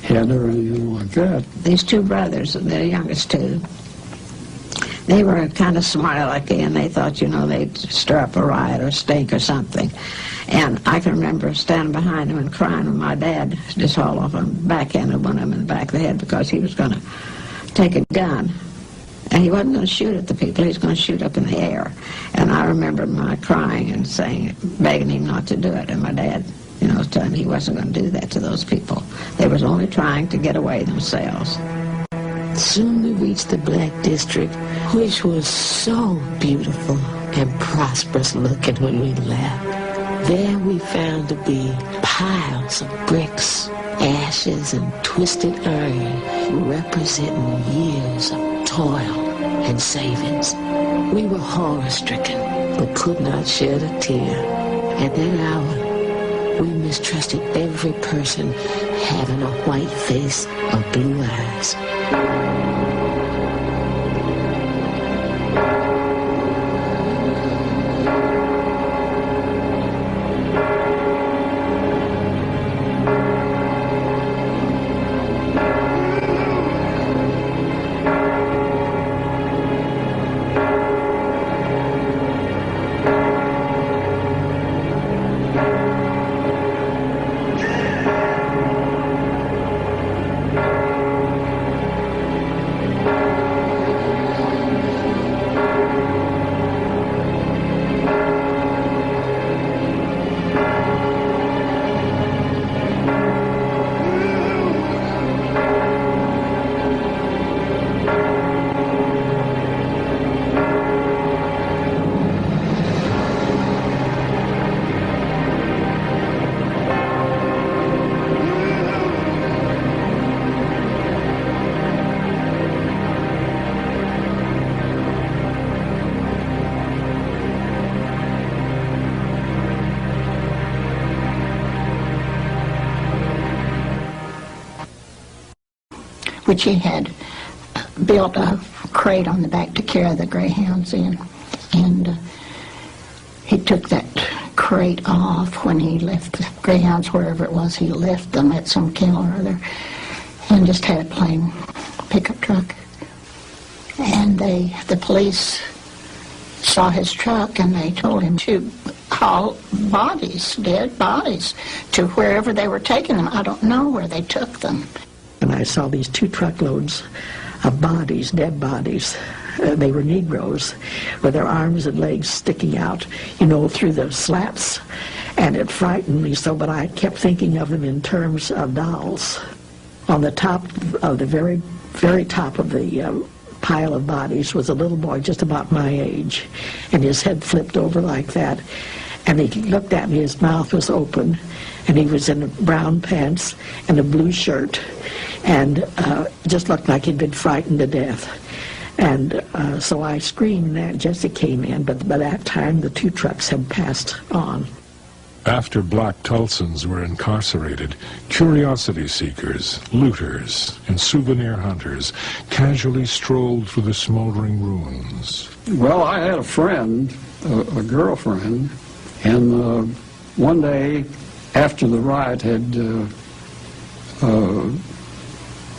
head or anything like that. These two brothers, the youngest two, they were kind of smart-alecky, and they thought, you know, they'd stir up a riot or stink or something. And I can remember standing behind them and crying when my dad just hauled off and backhanded one of them in the back of the head because he was going to take a gun. And he wasn't going to shoot at the people, he was going to shoot up in the air. And I remember my crying and saying, begging him not to do it. And my dad, you know, was telling me he wasn't going to do that to those people. They was only trying to get away themselves. Soon we reached the Black District, which was so beautiful and prosperous looking when we left. There we found to be piles of bricks, ashes, and twisted iron representing years of toil and savings. We were horror-stricken, but could not shed a tear. At that hour, we mistrusted every person having a white face or blue eyes. Which he had built a crate on the back to carry the greyhounds in. And he took that crate off when he left the greyhounds, wherever it was he left them, at some kennel or other, and just had a plain pickup truck. And the police saw his truck, and they told him to haul bodies, dead bodies, to wherever they were taking them. I don't know where they took them. And I saw these 2 truckloads of bodies, dead bodies, they were Negroes, with their arms and legs sticking out, through the slats. And it frightened me so, but I kept thinking of them in terms of dolls. On the top of the very, very top of the pile of bodies was a little boy just about my age, and his head flipped over like that. And he looked at me, his mouth was open, and he was in brown pants and a blue shirt, and just looked like he'd been frightened to death. And so I screamed that Jesse came in, but by that time the 2 trucks had passed on. After black Tulsans were incarcerated, curiosity seekers, looters, and souvenir hunters casually strolled through the smoldering ruins. Well, I had a friend, a girlfriend, and one day after the riot had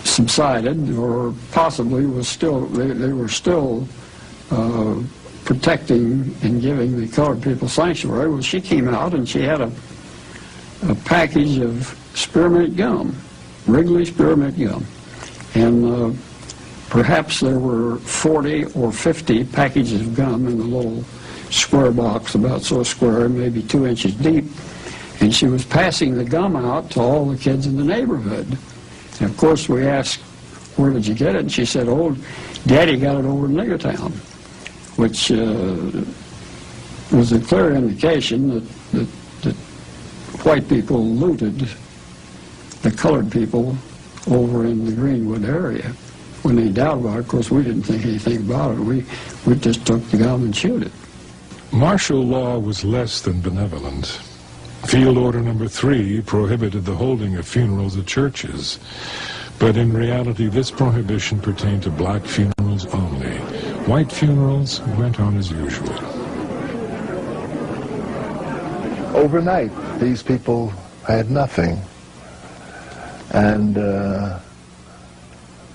subsided, or possibly was still, they were still protecting and giving the colored people sanctuary. Well, she came out and she had a package of spearmint gum, Wrigley spearmint gum. And perhaps there were 40 or 50 packages of gum in the little square box, about so square, maybe 2 inches deep. And she was passing the gum out to all the kids in the neighborhood. And of course we asked, where did you get it? And she said, oh, Daddy got it over in Niggertown, which was a clear indication that white people looted the colored people over in the Greenwood area. When they doubted about it, of course, we didn't think anything about it. We just took the gum and chewed it. Martial law was less than benevolent. Field Order Number 3 prohibited the holding of funerals at churches. But in reality, this prohibition pertained to black funerals only. White funerals went on as usual. Overnight, these people had nothing. And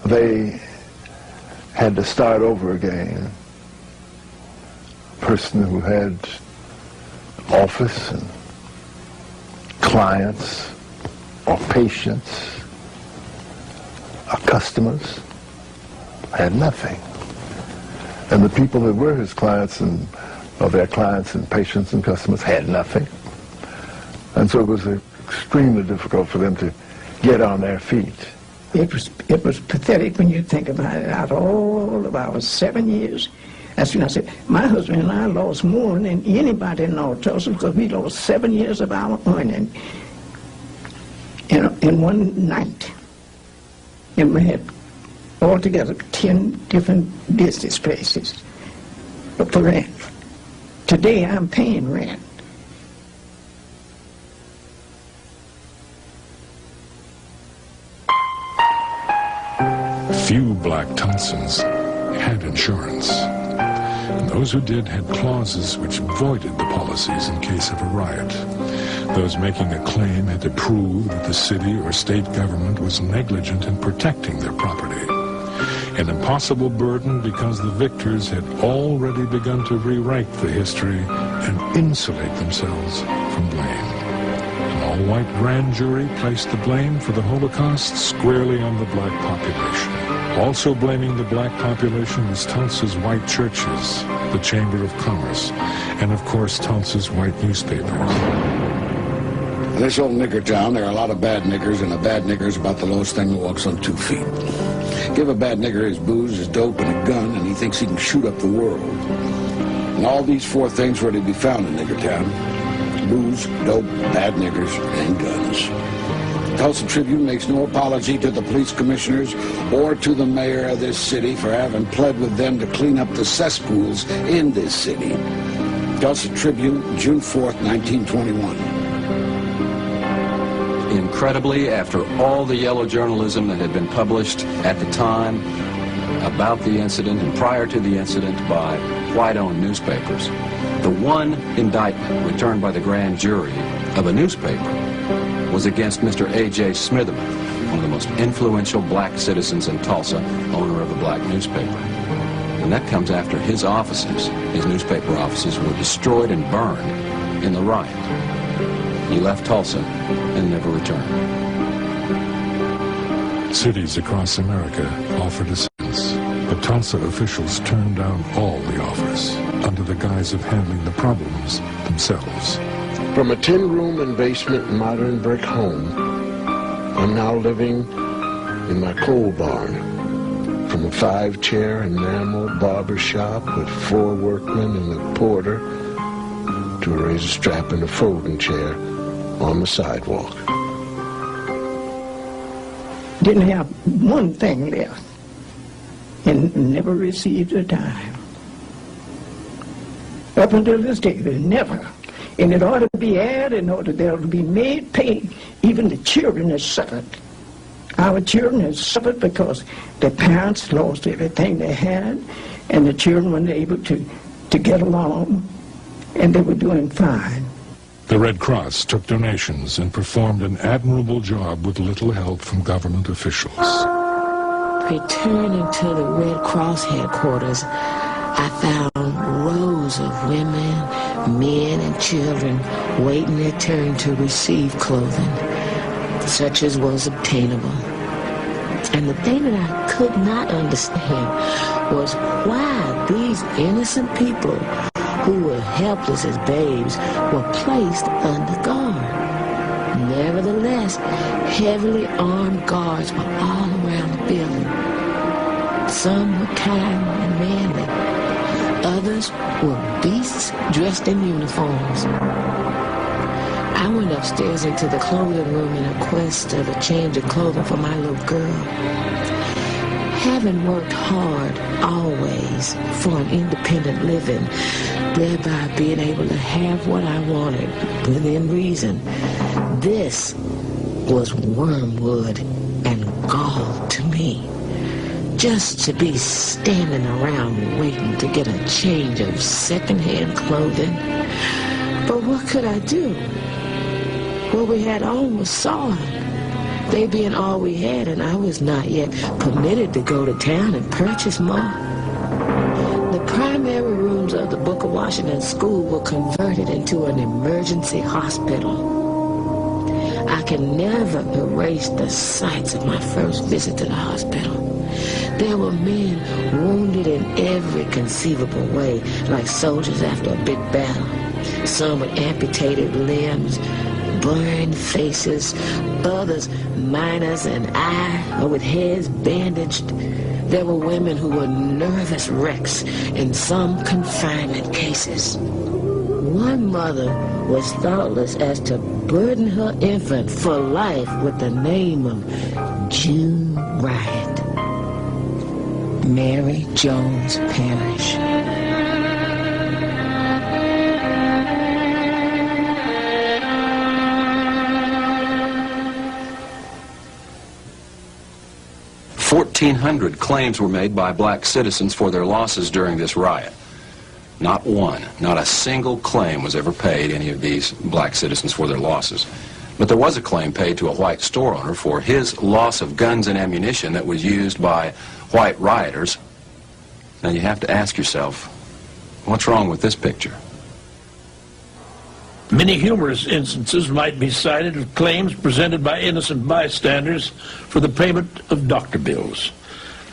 they had to start over again. A person who had office and clients or patients or customers had nothing. And the people that were his clients and or their clients and patients and customers had nothing. And so it was extremely difficult for them to get on their feet. It was pathetic when you think about it. Out all of our 7 years, that's when I said, my husband and I lost more than anybody in North Tulsa because we lost 7 years of our earning in one night. And we had altogether 10 different business places for rent. Today I'm paying rent. Few black Tulsans had insurance. And those who did had clauses which voided the policies in case of a riot. Those making a claim had to prove that the city or state government was negligent in protecting their property. An impossible burden because the victors had already begun to rewrite the history and insulate themselves from blame. An all-white grand jury placed the blame for the Holocaust squarely on the black population. Also blaming the black population was Tulsa's white churches, the Chamber of Commerce, and of course Tulsa's white newspapers. In this old nigger town, there are a lot of bad niggers, and a bad nigger is about the lowest thing that walks on 2 feet. Give a bad nigger his booze, his dope, and a gun, and he thinks he can shoot up the world. And all these 4 things were to be found in nigger town: booze, dope, bad niggers, and guns. The Tulsa Tribune makes no apology to the police commissioners or to the mayor of this city for having pled with them to clean up the cesspools in this city. Tulsa Tribune, June 4th, 1921. Incredibly, after all the yellow journalism that had been published at the time about the incident and prior to the incident by white-owned newspapers, the one indictment returned by the grand jury of a newspaper was against Mr. A.J. Smitherman, one of the most influential black citizens in Tulsa, owner of a black newspaper. And that comes after his offices, his newspaper offices, were destroyed and burned in the riot. He left Tulsa and never returned. Cities across America offered assistance, but Tulsa officials turned down all the offers under the guise of handling the problems themselves. From a tin-room and basement modern brick home, I'm now living in my coal barn. From a 5-chair enamel barber shop with 4 workmen and a porter to a razor strap and a folding chair on the sidewalk. Didn't have one thing left and never received a dime. Up until this day, they never. And it ought to be added in order there to be made pay. Even the children have suffered. Our children have suffered because their parents lost everything they had, and the children weren't able to get along, and they were doing fine. The Red Cross took donations and performed an admirable job with little help from government officials. Returning to the Red Cross headquarters, I found rows of women, men, and children waiting their turn to receive clothing, such as was obtainable. And the thing that I could not understand was why these innocent people who were helpless as babes were placed under guard. Nevertheless, heavily armed guards were all around the building. Some were kind and manly. Others were beasts dressed in uniforms. I went upstairs into the clothing room in a quest of a change of clothing for my little girl. Having worked hard always for an independent living, thereby being able to have what I wanted within reason, this was wormwood and gall to me. Just to be standing around waiting to get a change of second-hand clothing. But what could I do? What we had on was soiled. They being all we had, and I was not yet permitted to go to town and purchase more. The primary rooms of the Booker Washington School were converted into an emergency hospital. I can never erase the sights of my first visit to the hospital. There were men wounded in every conceivable way, like soldiers after a big battle. Some with amputated limbs, burned faces, others minors and eye, or with heads bandaged. There were women who were nervous wrecks in some confinement cases. One mother was thoughtless as to burden her infant for life with the name of June Riot. Mary Jones Parrish. $1,400 claims were made by black citizens for their losses during this riot. Not one, not a single claim was ever paid, any of these black citizens, for their losses. But there was a claim paid to a white store owner for his loss of guns and ammunition that was used by white rioters. Now you have to ask yourself, what's wrong with this picture? Many humorous instances might be cited of claims presented by innocent bystanders for the payment of doctor bills.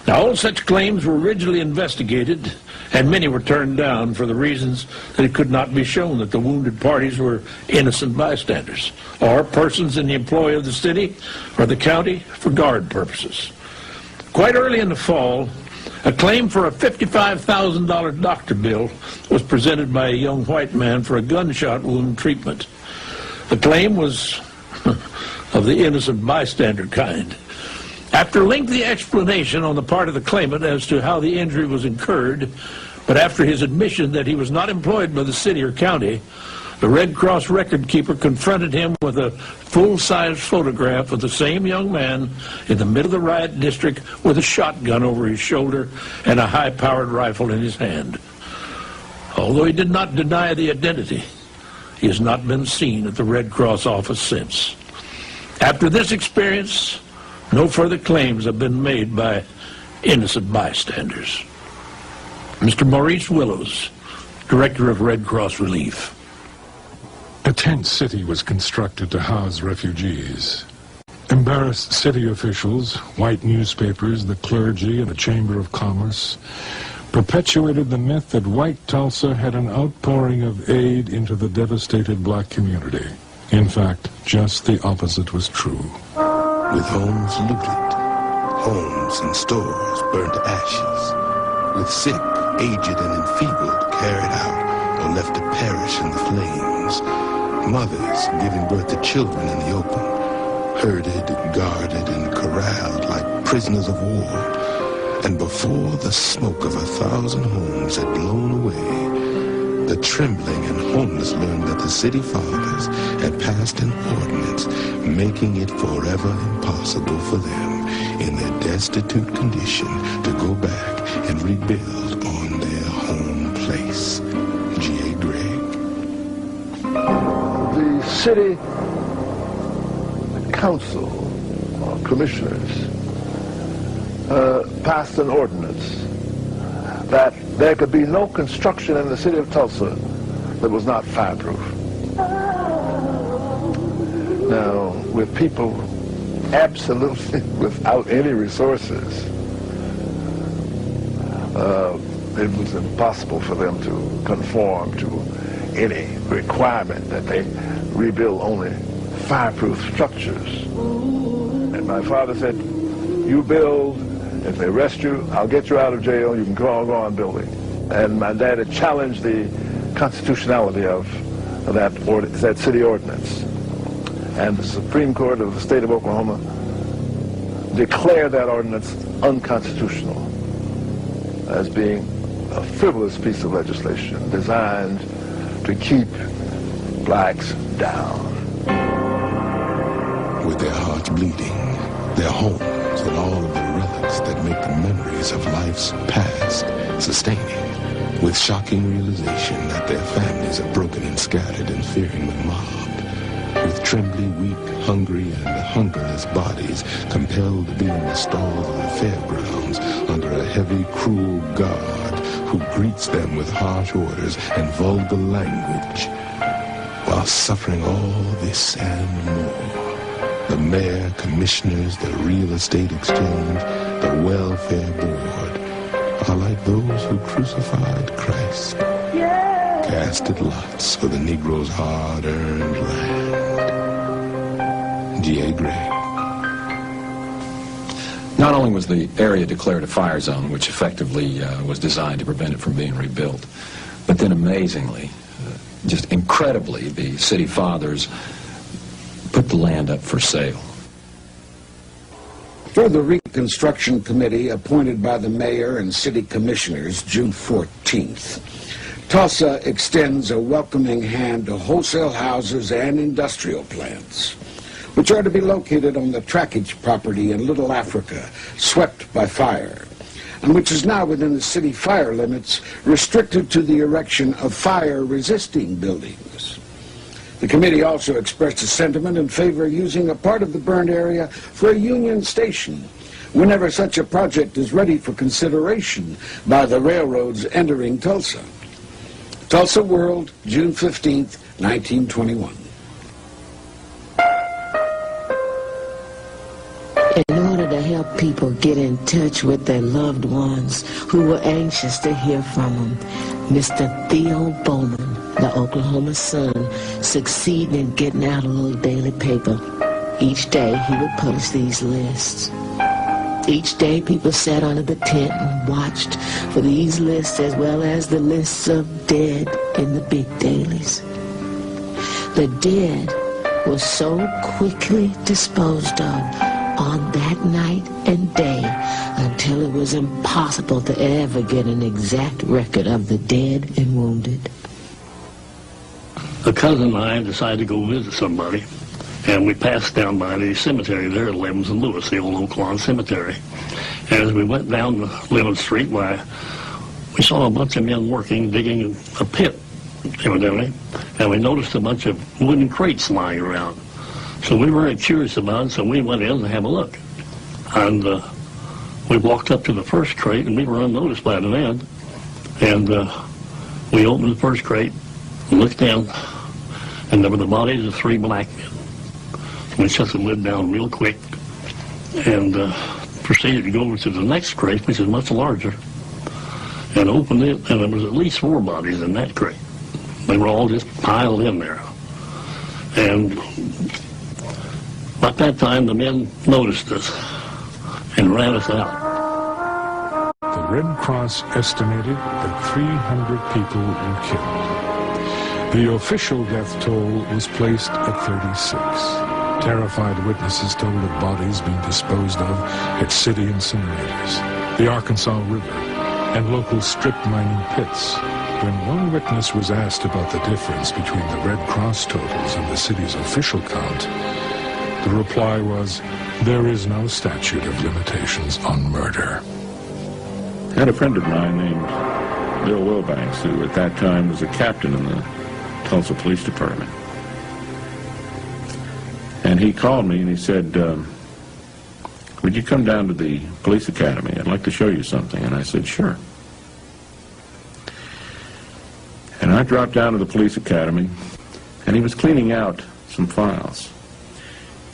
Now, all such claims were originally investigated, and many were turned down for the reasons that it could not be shown that the wounded parties were innocent bystanders, or persons in the employ of the city or the county for guard purposes. Quite early in the fall, a claim for a $55,000 doctor bill was presented by a young white man for a gunshot wound treatment. The claim was of the innocent bystander kind. After lengthy explanation on the part of the claimant as to how the injury was incurred, but after his admission that he was not employed by the city or county, the Red Cross record keeper confronted him with a full-size photograph of the same young man in the middle of the riot district with a shotgun over his shoulder and a high-powered rifle in his hand. Although he did not deny the identity, he has not been seen at the Red Cross office since. After this experience, no further claims have been made by innocent bystanders. Mr. Maurice Willows, Director of Red Cross Relief. A tent city was constructed to house refugees. Embarrassed city officials, white newspapers, the clergy, and the Chamber of Commerce perpetuated the myth that white Tulsa had an outpouring of aid into the devastated black community. In fact, just the opposite was true. With homes looted, homes and stores burned to ashes, with sick, aged, and enfeebled carried out or left to perish in the flames, mothers giving birth to children in the open, herded, guarded, and corralled like prisoners of war. And before the smoke of 1,000 homes had blown away, the trembling and homeless learned that the city fathers had passed an ordinance making it forever impossible for them, in their destitute condition, to go back and rebuild on their home place. G.A. Gregg. The city council, or commissioners, passed an ordinance that there could be no construction in the city of Tulsa that was not fireproof. Now, with people absolutely without any resources, it was impossible for them to conform to any requirement that they rebuild only fireproof structures. And my father said, you build. If they arrest you, I'll get you out of jail. You can go on building. And my dad had challenged the constitutionality of that city ordinance. And the Supreme Court of the state of Oklahoma declared that ordinance unconstitutional as being a frivolous piece of legislation designed to keep blacks down. With their hearts bleeding, their homes, and all of the relics that make the memories of life's past sustaining, with shocking realization that their families are broken and scattered and fearing the mob, with trembly, weak, hungry, and hungerless bodies compelled to be in the stalls of the fairgrounds under a heavy, cruel guard who greets them with harsh orders and vulgar language, while suffering all this and more. The mayor, commissioners, the real estate exchange, the welfare board are like those who crucified Christ, casted lots for the Negro's hard-earned land. G.A. Gregg. Not only was the area declared a fire zone, which effectively was designed to prevent it from being rebuilt, but then amazingly, just incredibly, the city fathers put the land up for sale. For the Reconstruction Committee appointed by the mayor and city commissioners June 14th, Tulsa extends a welcoming hand to wholesale houses and industrial plants, which are to be located on the trackage property in Little Africa, swept by fire, and which is now within the city fire limits, restricted to the erection of fire-resisting buildings. The committee also expressed a sentiment in favor of using a part of the burned area for a Union Station whenever such a project is ready for consideration by the railroads entering Tulsa. Tulsa World, June 15th, 1921. In order to help people get in touch with their loved ones who were anxious to hear from them, Mr. Theo Bowman, the Oklahoma Sun, succeeded in getting out a little daily paper. Each day he would publish these lists. Each day people sat under the tent and watched for these lists as well as the lists of dead in the big dailies. The dead were so quickly disposed of on that night and day until it was impossible to ever get an exact record of the dead and wounded. A cousin and I decided to go visit somebody, and we passed down by the cemetery there at 11th and Lewis, the old Oak Lawn Cemetery. And as we went down 11th Street, we saw a bunch of men working, digging a pit, evidently, and we noticed a bunch of wooden crates lying around. So we were very curious about it, so we went in to have a look. And we walked up to the first crate, and we were unnoticed by the man. And we opened the first crate, looked down, and there were the bodies of 3 black men. We shut the lid down real quick and proceeded to go over to the next crate, which is much larger, and opened it, and there was at least 4 bodies in that crate. They were all just piled in there. And at that time, the men noticed us and ran us out. The Red Cross estimated that 300 people were killed. The official death toll was placed at 36. Terrified witnesses told of bodies being disposed of at city incinerators, the Arkansas River, and local strip mining pits. When one witness was asked about the difference between the Red Cross totals and the city's official count, the reply was, there is no statute of limitations on murder. I had a friend of mine named Bill Wilbanks, who at that time was a captain in the Tulsa Police Department. And he called me and he said, would you come down to the police academy? I'd like to show you something. And I said, sure. And I dropped down to the police academy, and he was cleaning out some files.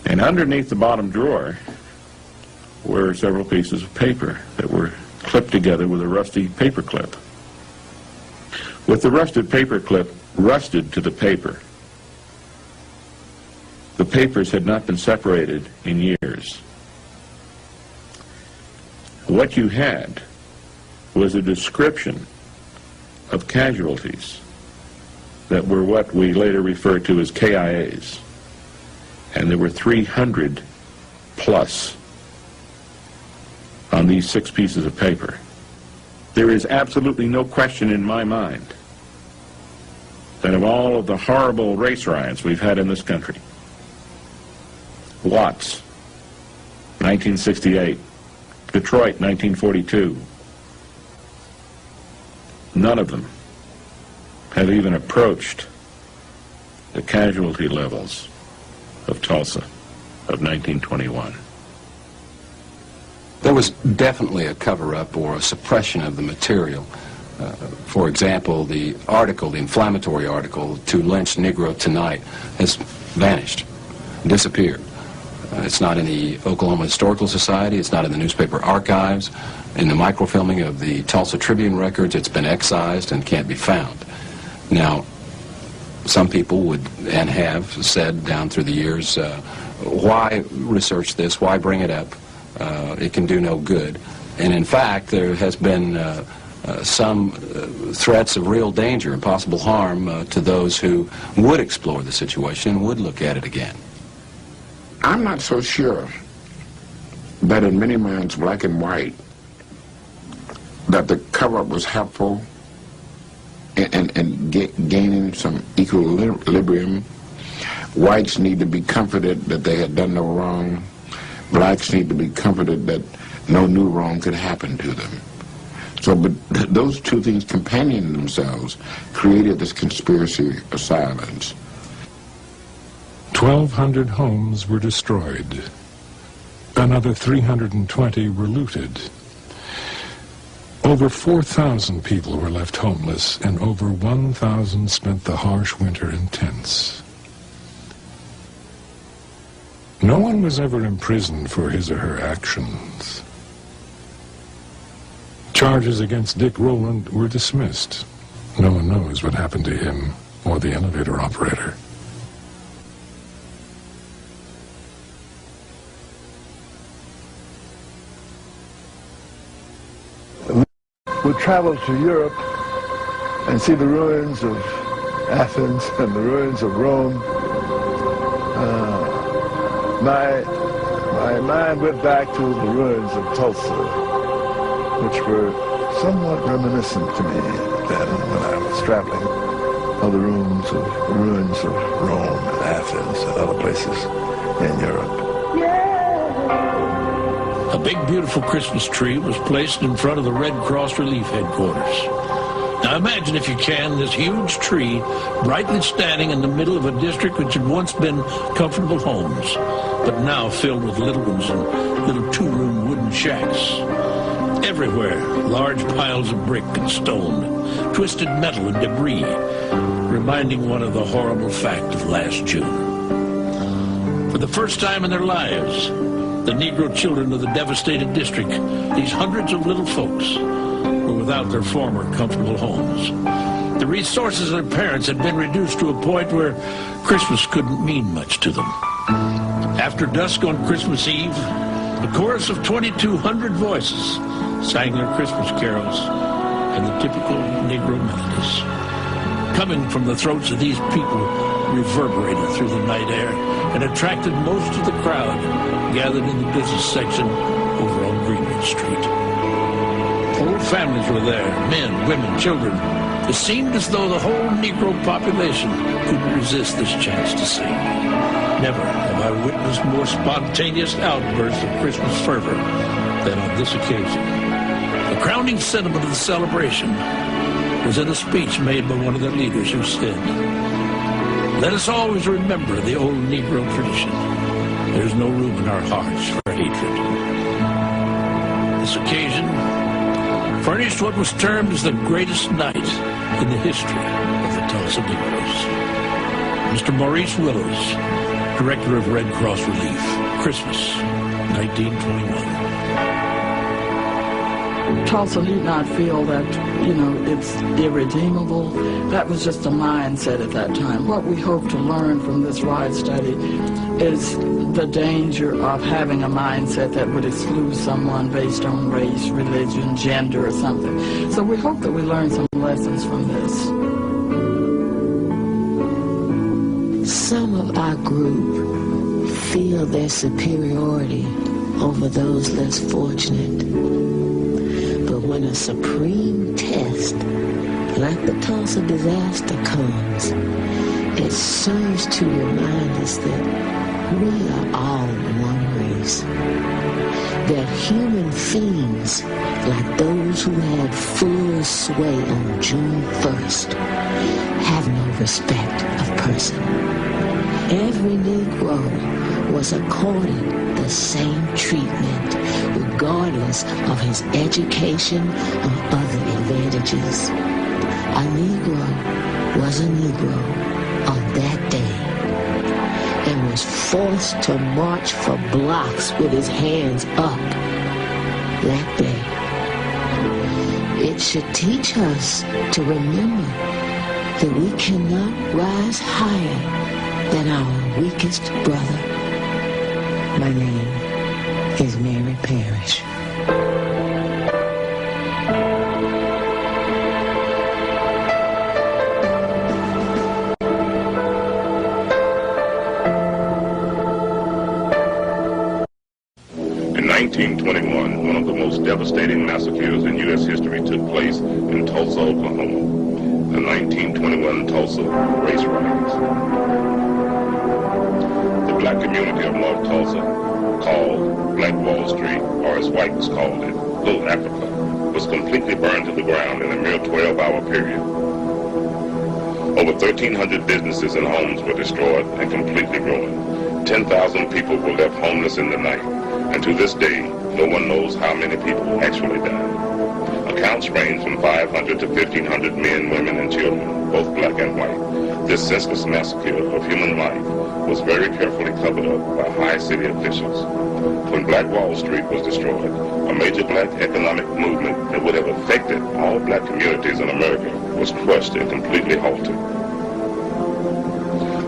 And underneath the bottom drawer were several pieces of paper that were clipped together with a rusty paper clip. With the rusted paper clip rusted to the paper, the papers had not been separated in years. What you had was a description of casualties that were what we later referred to as KIAs. And there were 300 plus on these 6 pieces of paper. There is absolutely no question in my mind that of all of the horrible race riots we've had in this country, Watts, 1968, Detroit, 1942, none of them have even approached the casualty levels of Tulsa of 1921. There was definitely a cover-up or a suppression of the material. For example, the article, the inflammatory article, "To Lynch Negro Tonight," has vanished, disappeared. It's not in the Oklahoma Historical Society, it's not in the newspaper archives. In the microfilming of the Tulsa Tribune records, it's been excised and can't be found. Now, some people would, and have, said down through the years, why research this, why bring it up? It can do no good. And in fact, there has been some threats of real danger and possible harm to those who would explore the situation and would look at it again. I'm not so sure that in many minds, black and white, that the cover-up was helpful in gaining some equilibrium. Whites need to be comforted that they had done no wrong. Blacks need to be comforted that no new wrong could happen to them. So, but those two things companioning themselves created this conspiracy of silence. 1,200 homes were destroyed. Another 320 were looted. Over 4,000 people were left homeless, and over 1,000 spent the harsh winter in tents. No one was ever imprisoned for his or her actions. Charges against Dick Rowland were dismissed. No one knows what happened to him or the elevator operator. Would travel to Europe and see the ruins of Athens and the ruins of Rome. My mind went back to the ruins of Tulsa, which were somewhat reminiscent to me then when I was traveling, of the ruins of Rome and Athens and other places in Europe. A big, beautiful Christmas tree was placed in front of the Red Cross Relief Headquarters. Now imagine, if you can, this huge tree brightly standing in the middle of a district which had once been comfortable homes, but now filled with little ones and little 2-room wooden shacks. Everywhere, large piles of brick and stone, twisted metal and debris, reminding one of the horrible fact of last June. For the first time in their lives, the Negro children of the devastated district, these hundreds of little folks, were without their former comfortable homes. The resources of their parents had been reduced to a point where Christmas couldn't mean much to them. After dusk on Christmas Eve, a chorus of 2,200 voices sang their Christmas carols and the typical Negro melodies. Coming from the throats of these people reverberated through the night air and attracted most of the crowd gathered in the business section over on Greenwood Street. Whole families were there, men, women, children. It seemed as though the whole Negro population couldn't resist this chance to sing. Never have I witnessed more spontaneous outbursts of Christmas fervor than on this occasion. The crowning sentiment of the celebration was in a speech made by one of their leaders who said, "Let us always remember the old Negro tradition. There's no room in our hearts for hatred." This occasion furnished what was termed as the greatest night in the history of the Tulsa Negroes. Mr. Maurice Willows, Director of Red Cross Relief, Christmas, 1921. Tulsa need not feel that, it's irredeemable. That was just a mindset at that time. What we hope to learn from this ride study is the danger of having a mindset that would exclude someone based on race, religion, gender, or something. So we hope that we learn some lessons from this. Some of our group feel their superiority over those less fortunate. But when a supreme test, like the Tulsa disaster, comes, it serves to remind us that we are all one race. That human fiends, like those who had full sway on June 1st, have no respect of person. Every Negro was accorded the same treatment, regardless of his education or other advantages. A Negro was a Negro on that day and was forced to march for blocks with his hands up that day. It should teach us to remember that we cannot rise higher than our weakest brother. My name is Mary Parrish. In 1921, one of the most devastating massacres in U.S. history took place in Tulsa, Oklahoma. The 1921 Tulsa race riots. The black community of North Tulsa, called Black Wall Street, or as whites called it, Little Africa, was completely burned to the ground in a mere 12-hour period. Over 1,300 businesses and homes were destroyed and completely ruined. 10,000 people were left homeless in the night, and to this day, no one knows how many people actually died. Accounts range from 500 to 1,500 men, women, and children, both black and white. This senseless massacre of human life was very carefully covered up by high city officials. When Black Wall Street was destroyed, a major black economic movement that would have affected all black communities in America was crushed and completely halted.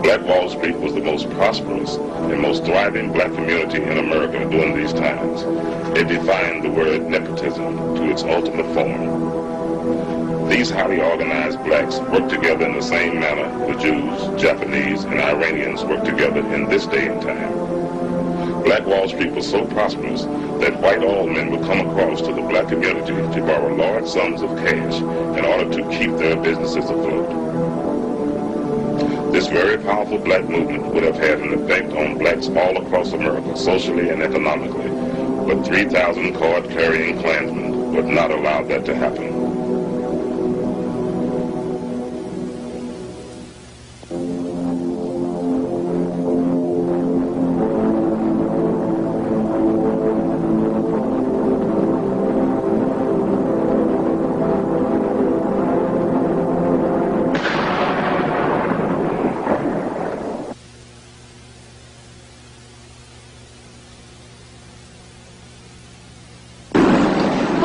Black Wall Street was the most prosperous and most thriving black community in America during these times. It defined the word nepotism to its ultimate form. These highly organized blacks worked together in the same manner the Jews, Japanese, and Iranians work together in this day and time. Black Wall Street was so prosperous that white oilmen would come across to the black community to borrow large sums of cash in order to keep their businesses afloat. This very powerful black movement would have had an effect on blacks all across America, socially and economically, but 3,000 card-carrying Klansmen would not allow that to happen.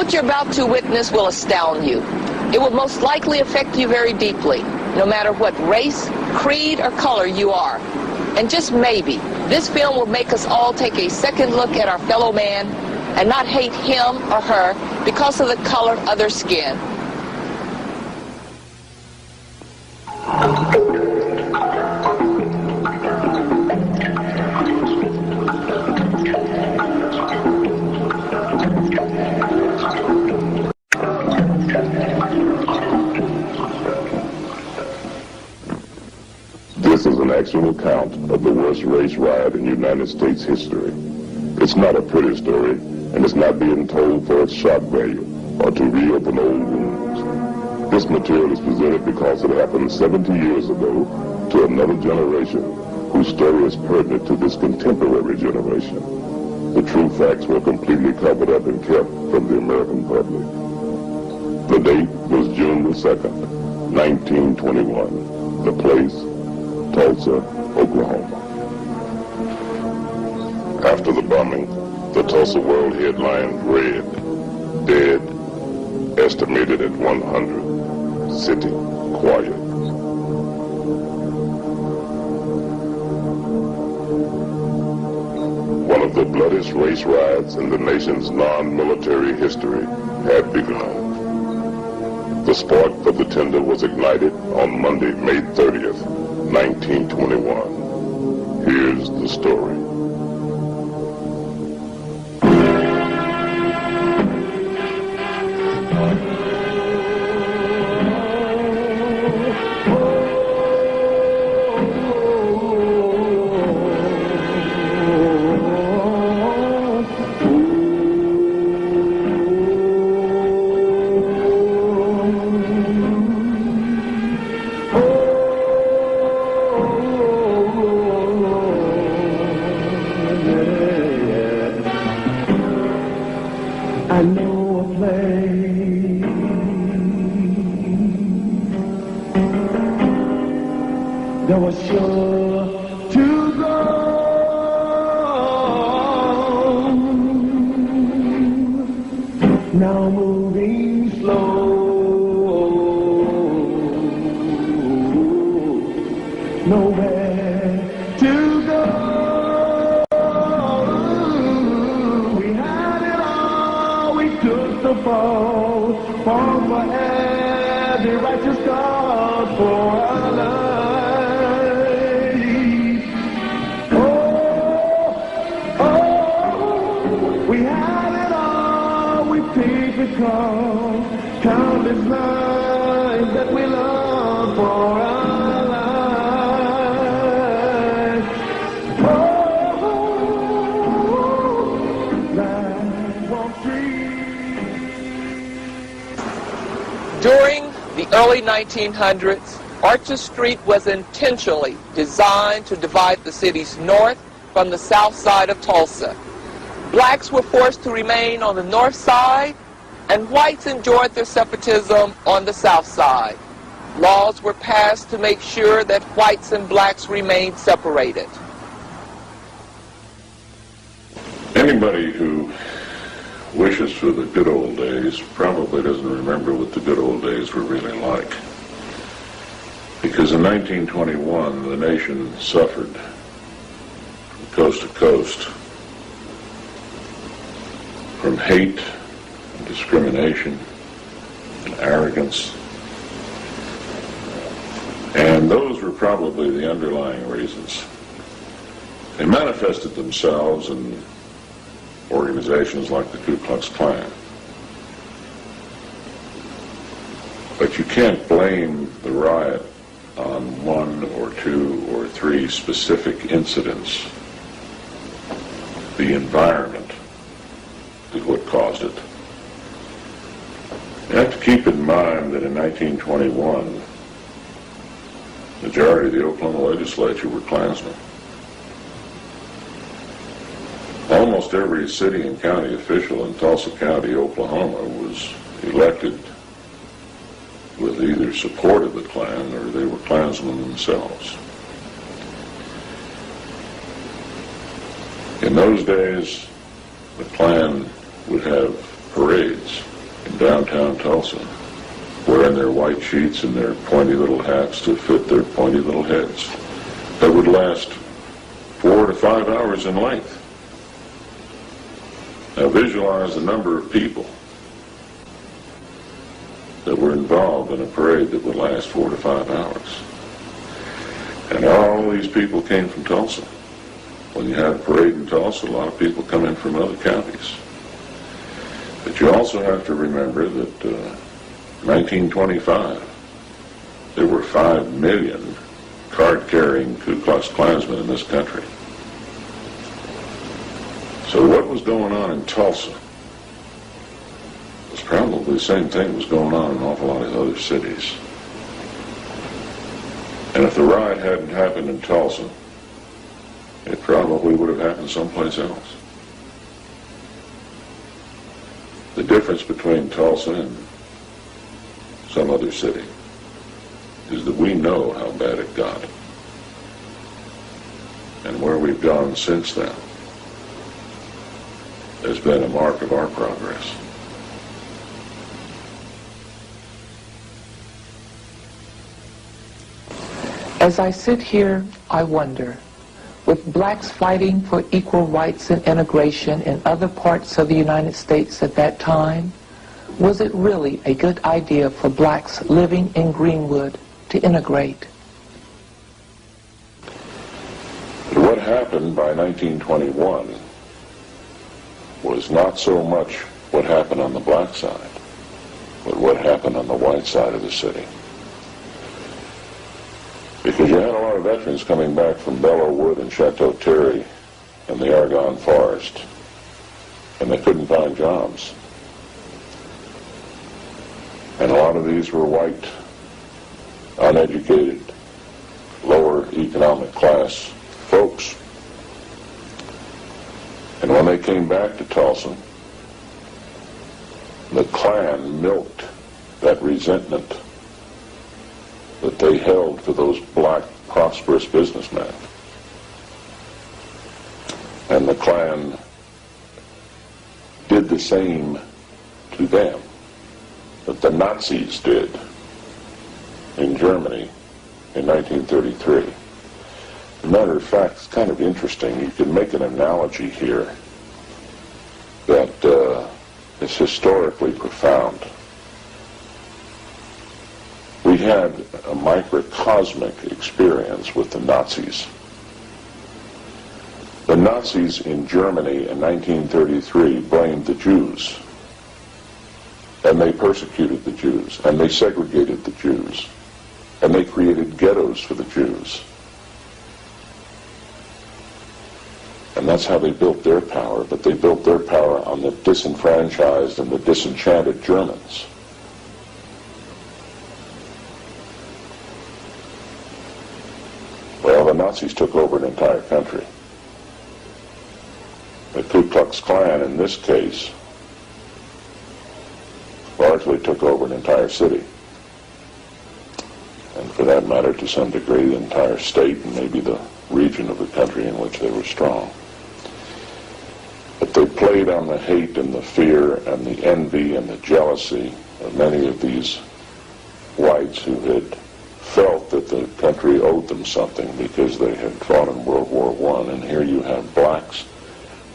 What you're about to witness will astound you. It will most likely affect you very deeply, no matter what race, creed, or color you are. And just maybe, this film will make us all take a second look at our fellow man and not hate him or her because of the color of their skin. This is an actual account of the worst race riot in United States history. It's not a pretty story, and it's not being told for its shock value or to reopen old wounds. This material is presented because it happened 70 years ago to another generation whose story is pertinent to this contemporary generation. The true facts were completely covered up and kept from the American public. The date was June the 2nd, 1921. The place, Tulsa, Oklahoma. After the bombing, the Tulsa World headline read, "Dead, estimated at 100, city quiet." One of the bloodiest race riots in the nation's non-military history had begun. The spark of the tinder was ignited on Monday, May 30th, 1921. Here's the story. I know a place that was sure to go. Now moving slow, nowhere to go. The fall for every righteous cause for our lives. Oh, we have it all, we paid the cost. Countless lives that we love for our lives. Life walks free. During the early 1900s, Archer Street was intentionally designed to divide the city's north from the south side of Tulsa. Blacks were forced to remain on the north side, and whites enjoyed their separatism on the south side. Laws were passed to make sure that whites and blacks remained separated. Anybody who wishes for the good old days probably doesn't remember what the good old days were really like. Because in 1921, the nation suffered from coast to coast from hate, and discrimination, and arrogance. And those were probably the underlying reasons. They manifested themselves in organizations like the Ku Klux Klan. But you can't blame the riot on one or two or three specific incidents. The environment is what caused it. You have to keep in mind that in 1921, the majority of the Oklahoma legislature were Klansmen. Almost every city and county official in Tulsa County, Oklahoma, was elected with either support of the Klan or they were Klansmen themselves. In those days, the Klan would have parades in downtown Tulsa, wearing their white sheets and their pointy little hats to fit their pointy little heads, that would last 4 to 5 hours in length. Now visualize the number of people that were involved in a parade that would last 4 to 5 hours. And all these people came from Tulsa. When you had a parade in Tulsa, a lot of people come in from other counties. But you also have to remember that 1925, there were 5 million card-carrying Ku Klux Klansmen in this country. So what was going on in Tulsa was probably the same thing that was going on in an awful lot of other cities. And if the riot hadn't happened in Tulsa, it probably would have happened someplace else. The difference between Tulsa and some other city is that we know how bad it got and where we've gone since then has been a mark of our progress. As I sit here, I wonder, with blacks fighting for equal rights and integration in other parts of the United States at that time, was it really a good idea for blacks living in Greenwood to integrate? What happened by 1921 was not so much what happened on the black side, but what happened on the white side of the city. Because you had a lot of veterans coming back from Belleau Wood and Chateau Thierry and the Argonne Forest, and they couldn't find jobs. And a lot of these were white, uneducated, lower economic class folks. And when they came back to Tulsa, the Klan milked that resentment that they held for those black, prosperous businessmen. And the Klan did the same to them that the Nazis did in Germany in 1933. As a matter of fact, it's kind of interesting. You can make an analogy here that is historically profound. We had a microcosmic experience with the Nazis. The Nazis in Germany in 1933 blamed the Jews, and they persecuted the Jews, and they segregated the Jews, and they created ghettos for the Jews. And that's how they built their power, but they built their power on the disenfranchised and the disenchanted Germans. Well, the Nazis took over an entire country. The Ku Klux Klan, in this case, largely took over an entire city. And for that matter, to some degree, the entire state and maybe the region of the country in which they were strong. But they played on the hate and the fear and the envy and the jealousy of many of these whites who had felt that the country owed them something because they had fought in World War I. And here you have blacks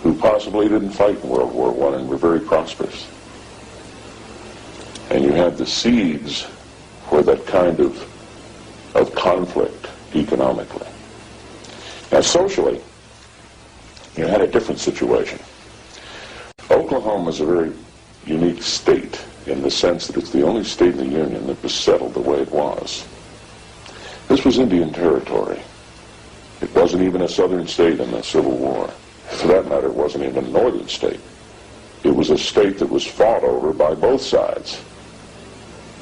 who possibly didn't fight in World War I and were very prosperous. And you had the seeds for that kind of conflict economically. Now socially, you had a different situation. Oklahoma is a very unique state in the sense that it's the only state in the Union that was settled the way it was. This was Indian Territory. It wasn't even a southern state in the Civil War. For that matter, it wasn't even a northern state. It was a state that was fought over by both sides.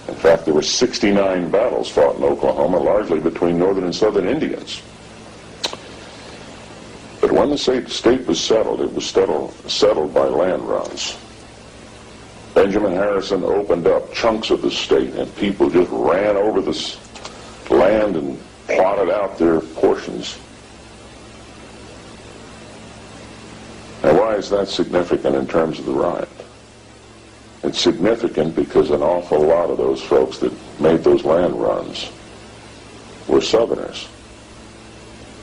In fact, there were 69 battles fought in Oklahoma, largely between northern and southern Indians. But when the state was settled, it was settled by land runs. Benjamin Harrison opened up chunks of the state, and people just ran over this land and plotted out their portions. Now, why is that significant in terms of the riot? It's significant because an awful lot of those folks that made those land runs were Southerners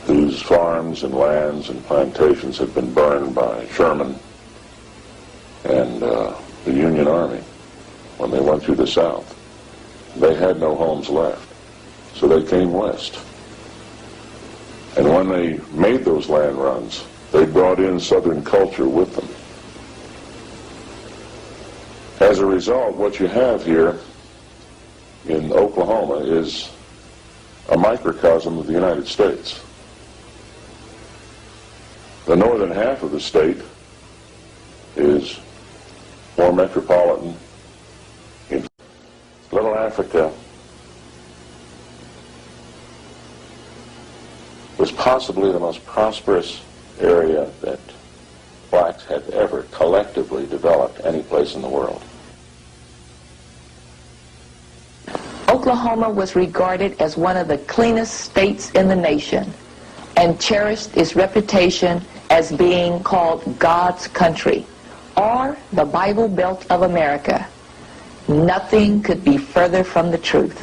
whose farms and lands and plantations had been burned by Sherman and the Union Army when they went through the South. They had no homes left, so they came west. And when they made those land runs, they brought in Southern culture with them. As a result, what you have here in Oklahoma is a microcosm of the United States. The northern half of the state is more metropolitan. In Little Africa was possibly the most prosperous area that blacks had ever collectively developed any place in the world. Oklahoma was regarded as one of the cleanest states in the nation and cherished its reputation as being called God's country, or the Bible Belt of America. Nothing could be further from the truth.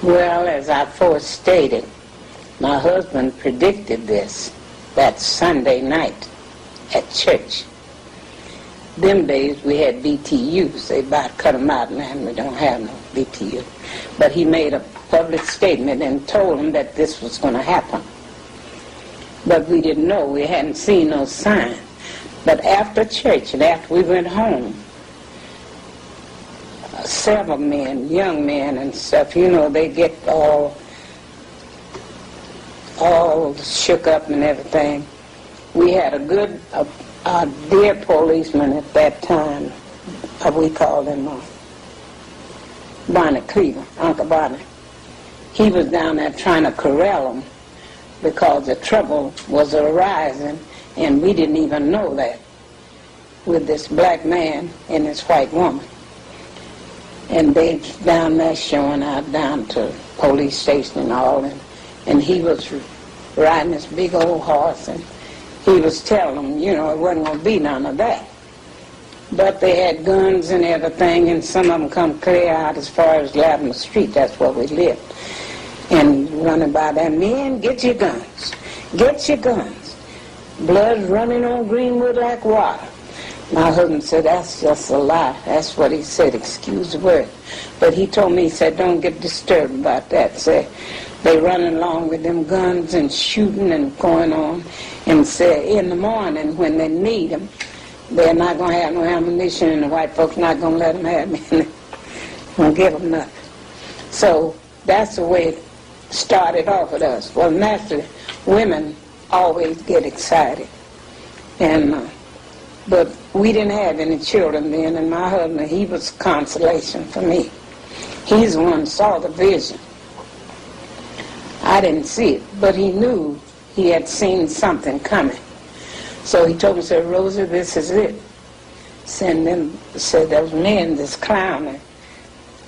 Well, as I first stated, my husband predicted this that Sunday night at church. Them days we had BTUs. They about cut them out now, and we don't have no BTU. But he made a public statement and told them that this was going to happen. But we didn't know. We hadn't seen no sign. But after church and after we went home, several men, young men and stuff, you know, they get all shook up and everything. We had a good, dear policeman at that time. We called him Bonnie Cleaver, Uncle Bonnie. He was down there trying to corral them because the trouble was arising, and we didn't even know that, with this black man and this white woman. And they down there showing out down to police station and all, and he was riding this big old horse, and he was telling them, you know, it wasn't going to be none of that. But they had guns and everything, and some of them come clear out as far as Lavender Street. That's where we lived. And running by there, men, get your guns. Get your guns. Blood's running on Greenwood like water. My husband said, that's just a lie. That's what he said, excuse the word. But he told me, he said, don't get disturbed about that. Said, they running along with them guns and shooting and going on. And said, in the morning when they need them, they're not going to have no ammunition, and the white folks not going to let them have it. Won't give them nothing. So that's the way it started off with us. Well, naturally, women always get excited. And but we didn't have any children then, and my husband, he was consolation for me. He's the one who saw the vision. I didn't see it, but he knew he had seen something coming. So he told me, said, Rosa, this is it. Said those men that's clowning,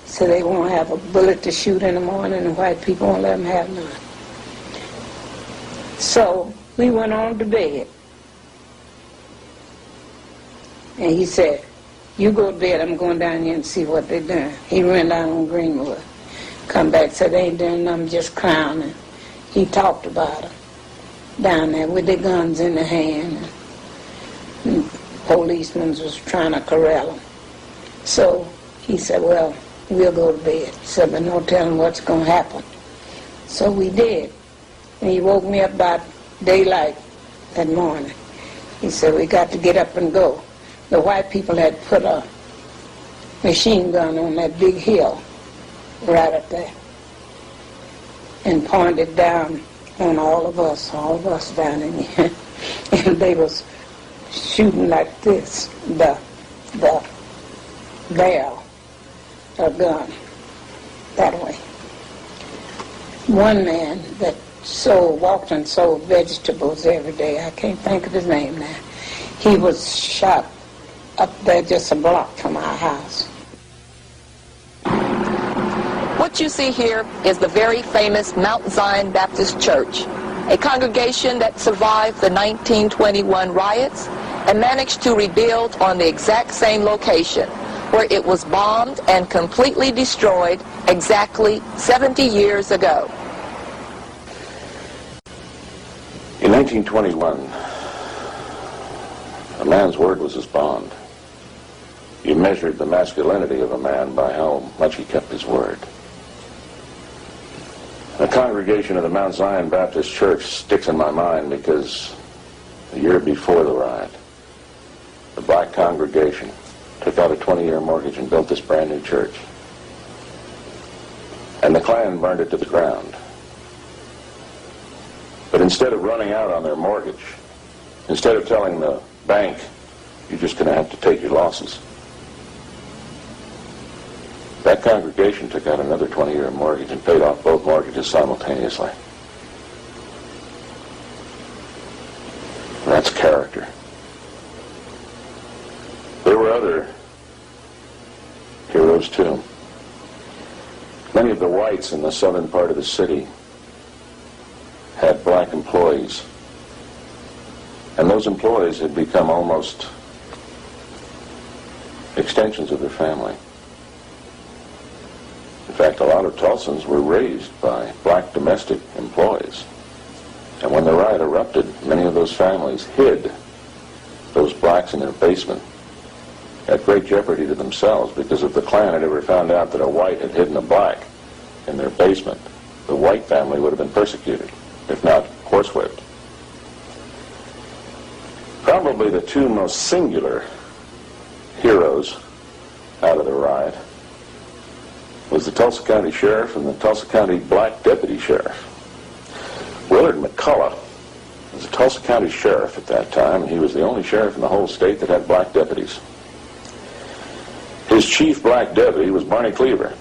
so they won't have a bullet to shoot in the morning, and white people won't let them have none. So we went on to bed. And he said, you go to bed, I'm going down here and see what they're doing. He ran down on Greenwood. Come back, said, they ain't doing nothing, just clowning. He talked about them down there with their guns in their hand. And policemen was trying to corral them. So he said, well, we'll go to bed. He said, but no telling what's going to happen. So we did. And he woke me up about daylight that morning. He said, we got to get up and go. The white people had put a machine gun on that big hill right up there and pointed down on all of us down in here. And they was shooting like this, the barrel of gun that way. One man that walked and sold vegetables every day, I can't think of his name now, he was shot up there just a block from our house. What you see here is the very famous Mount Zion Baptist Church, a congregation that survived the 1921 riots and managed to rebuild on the exact same location where it was bombed and completely destroyed exactly 70 years ago. In 1921, a man's word was his bond. You measured the masculinity of a man by how much he kept his word. The congregation of the Mount Zion Baptist Church sticks in my mind because the year before the riot, the black congregation took out a 20-year mortgage and built this brand new church. And the Klan burned it to the ground. But instead of running out on their mortgage, instead of telling the bank, you're just going to have to take your losses, that congregation took out another 20-year mortgage and paid off both mortgages simultaneously. That's character. There were other heroes too. Many of the whites in the southern part of the city had black employees, and those employees had become almost extensions of their family. In fact, a lot of Tulsans were raised by black domestic employees. And when the riot erupted, many of those families hid those blacks in their basement at great jeopardy to themselves, because if the Klan had ever found out that a white had hidden a black in their basement, the white family would have been persecuted, if not horsewhipped. Probably the two most singular heroes out of the riot was the Tulsa County Sheriff and the Tulsa County Black Deputy Sheriff. Willard McCullough was the Tulsa County Sheriff at that time, and he was the only sheriff in the whole state that had black deputies. His chief black deputy was Barney Cleaver.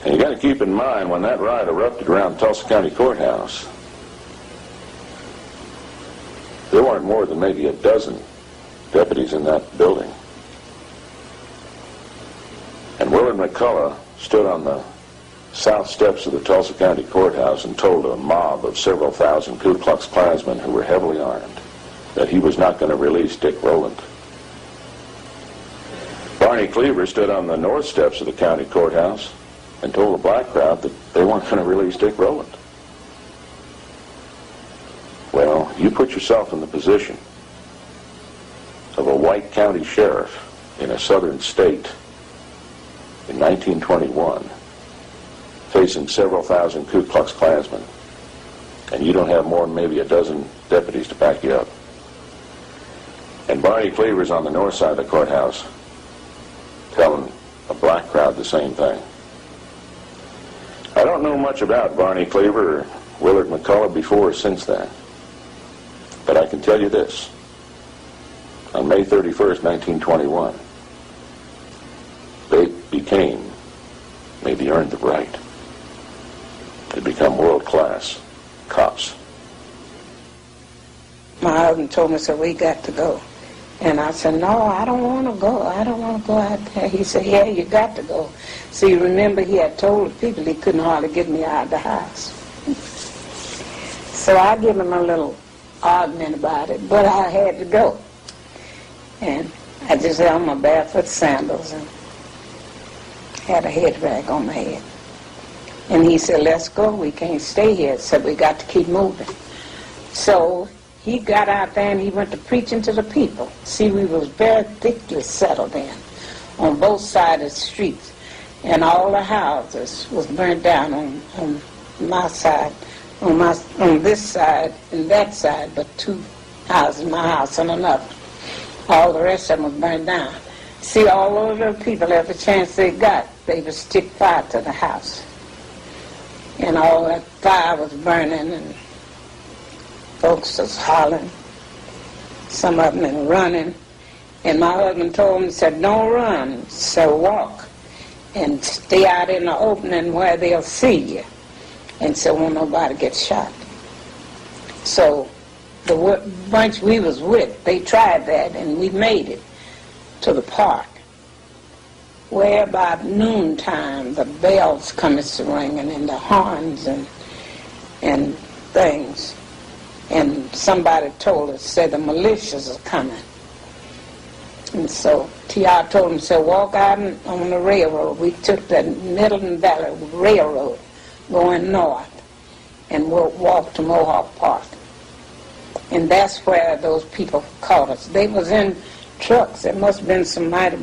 And you got to keep in mind, when that riot erupted around Tulsa County Courthouse, there weren't more than maybe a dozen deputies in that building. And Willard McCullough stood on the south steps of the Tulsa County Courthouse and told a mob of several thousand Ku Klux Klansmen who were heavily armed that he was not going to release Dick Rowland. Barney Cleaver stood on the north steps of the county courthouse and told the black crowd that they weren't going to release Dick Rowland. Well, you put yourself in the position of a white county sheriff in a southern state in 1921, facing several thousand Ku Klux Klansmen, and you don't have more than maybe a dozen deputies to back you up. And Barney Cleaver's on the north side of the courthouse telling a black crowd the same thing. I don't know much about Barney Cleaver or Willard McCullough before or since then, but I can tell you this. On May 31st, 1921, they maybe earned the right to become world-class cops. My husband told me, said, we got to go. And I said, no, I don't want to go. I don't want to go out there. He said, yeah, you got to go. See, remember, he had told the people he couldn't hardly get me out of the house. So I give him a little argument about it, but I had to go. And I just had on my barefoot sandals and had a head rag on my head. And he said, let's go. We can't stay here. So we got to keep moving. So he got out there and he went to preaching to the people. See, we was very thickly settled in on both sides of the streets. And all the houses was burnt down on my side, on this side and that side, but two houses, my house and another. All the rest of them was burned down. See, all those little people, every chance they got, they would stick fire to the house. And all that fire was burning, and folks was hollering. Some of them were running. And my husband told me, he said, don't run, so walk. And stay out in the opening where they'll see you. And so won't nobody get shot. So the bunch we was with, they tried that, and we made it to the park, where about noontime the bells commenced ringing and the horns and things. And somebody told us, said the militias are coming. And so T.R. told him, said, walk out on the railroad. We took the Middleton Valley Railroad going north, and we'll walk to Mohawk Park. And that's where those people caught us. They was in trucks. It must have been some mighty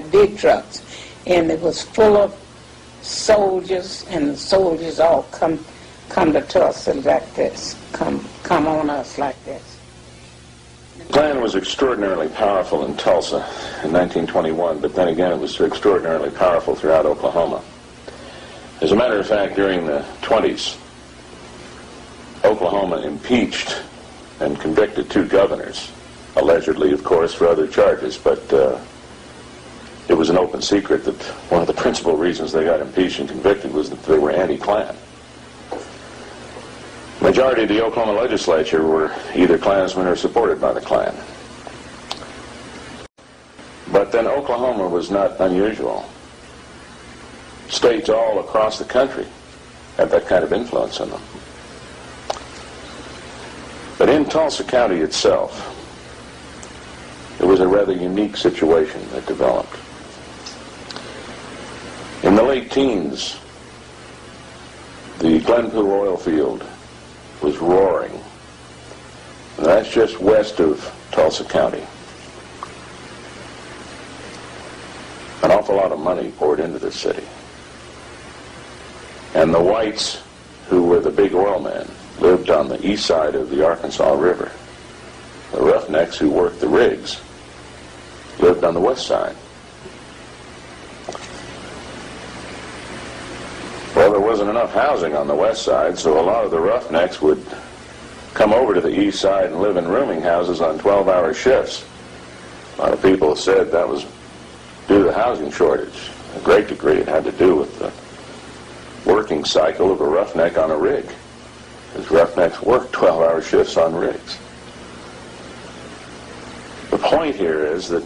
big trucks. And it was full of soldiers, and the soldiers all come to Tulsa like this, come on us like this. The Klan was extraordinarily powerful in Tulsa in 1921, but then again it was extraordinarily powerful throughout Oklahoma. As a matter of fact, during the 20s, Oklahoma impeached and convicted 2 governors, allegedly, of course, for other charges, but it was an open secret that one of the principal reasons they got impeached and convicted was that they were anti-Klan. The majority of the Oklahoma legislature were either Klansmen or supported by the Klan. But then Oklahoma was not unusual. States all across the country had that kind of influence on them. But in Tulsa County itself, it was a rather unique situation that developed. In the late teens, the Glenpool oil field was roaring. And that's just west of Tulsa County. An awful lot of money poured into this city. And the whites, who were the big oil men, lived on the east side of the Arkansas River. The roughnecks who worked the rigs lived on the west side. Well, there wasn't enough housing on the west side, so a lot of the roughnecks would come over to the east side and live in rooming houses on 12-hour shifts. A lot of people said that was due to the housing shortage. A great degree it had to do with the working cycle of a roughneck on a rig, because roughnecks worked 12-hour shifts on rigs. The point here is that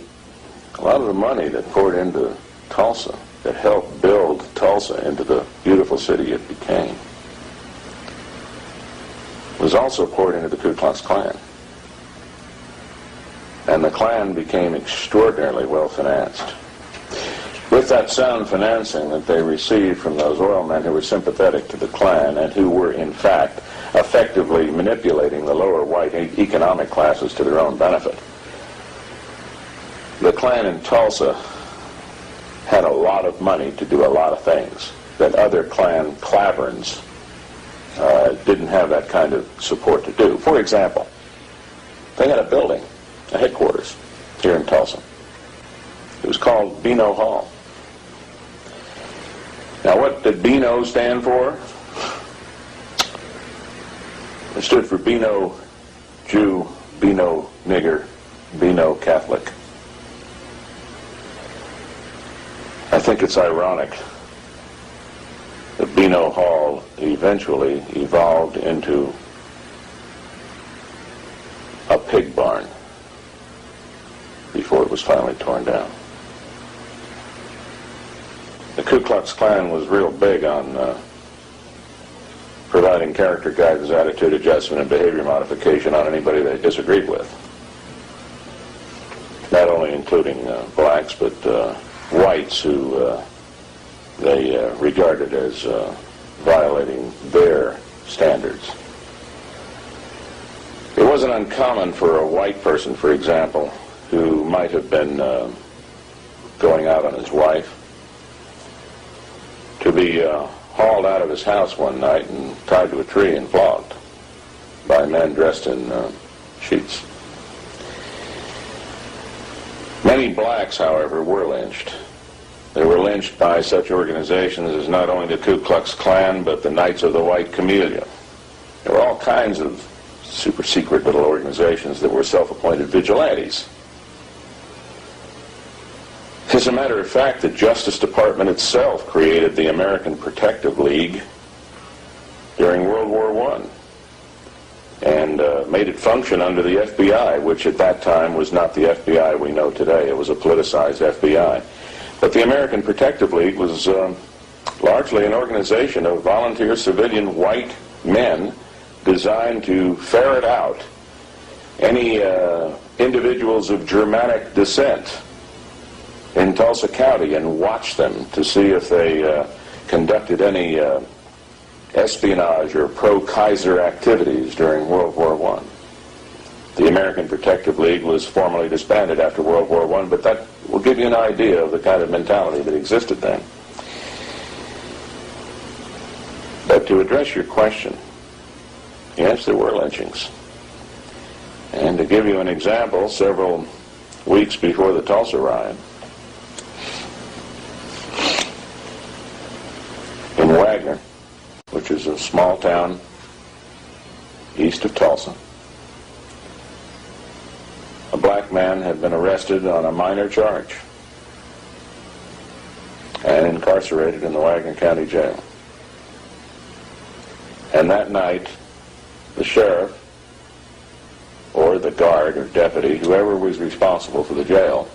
a lot of the money that poured into Tulsa, that helped build Tulsa into the beautiful city it became, was also poured into the Ku Klux Klan. And the Klan became extraordinarily well financed. With that sound financing that they received from those oil men who were sympathetic to the Klan and who were, in fact, effectively manipulating the lower white economic classes to their own benefit, the Klan in Tulsa had a lot of money to do a lot of things that other Klan claverns didn't have that kind of support to do. For example, they had a building, a headquarters, here in Tulsa. It was called Beano Hall. Now, what did Beano stand for? It stood for Beano Jew, Beano nigger, Beano Catholic. I think it's ironic that Beano Hall eventually evolved into a pig barn before it was finally torn down. The Ku Klux Klan was real big on providing character guidance, attitude adjustment, and behavior modification on anybody they disagreed with. Not only including blacks, but whites who they regarded as violating their standards. It wasn't uncommon for a white person, for example, who might have been going out on his wife, to be hauled out of his house one night and tied to a tree and flogged by men dressed in sheets. Many blacks, however, were lynched. They were lynched by such organizations as not only the Ku Klux Klan, but the Knights of the White Camellia. There were all kinds of super secret little organizations that were self-appointed vigilantes. As a matter of fact, the Justice Department itself created the American Protective League during World War I and made it function under the FBI, which at that time was not the FBI we know today. It was a politicized FBI. But the American Protective League was largely an organization of volunteer civilian white men designed to ferret out any individuals of Germanic descent in Tulsa County and watch them to see if they conducted any espionage or pro-Kaiser activities during World War I. The American Protective League was formally disbanded after World War I, but that will give you an idea of the kind of mentality that existed then. But to address your question, yes, there were lynchings. And to give you an example, several weeks before the Tulsa riot, in Wagner, which is a small town east of Tulsa, a black man had been arrested on a minor charge and incarcerated in the Wagner County Jail. And that night, the sheriff, or the guard or deputy, whoever was responsible for the jail,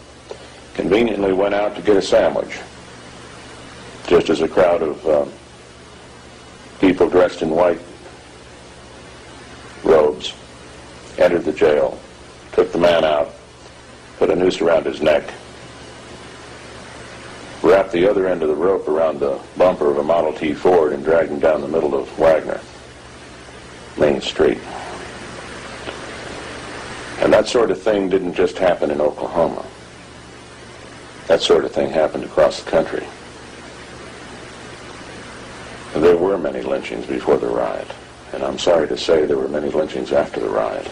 conveniently went out to get a sandwich, just as a crowd of people dressed in white robes entered the jail, took the man out, put a noose around his neck, wrapped the other end of the rope around the bumper of a Model T Ford, and dragged him down the middle of Wagner Main Street. And that sort of thing didn't just happen in Oklahoma. That sort of thing happened across the country. There were many lynchings before the riot, and I'm sorry to say there were many lynchings after the riot.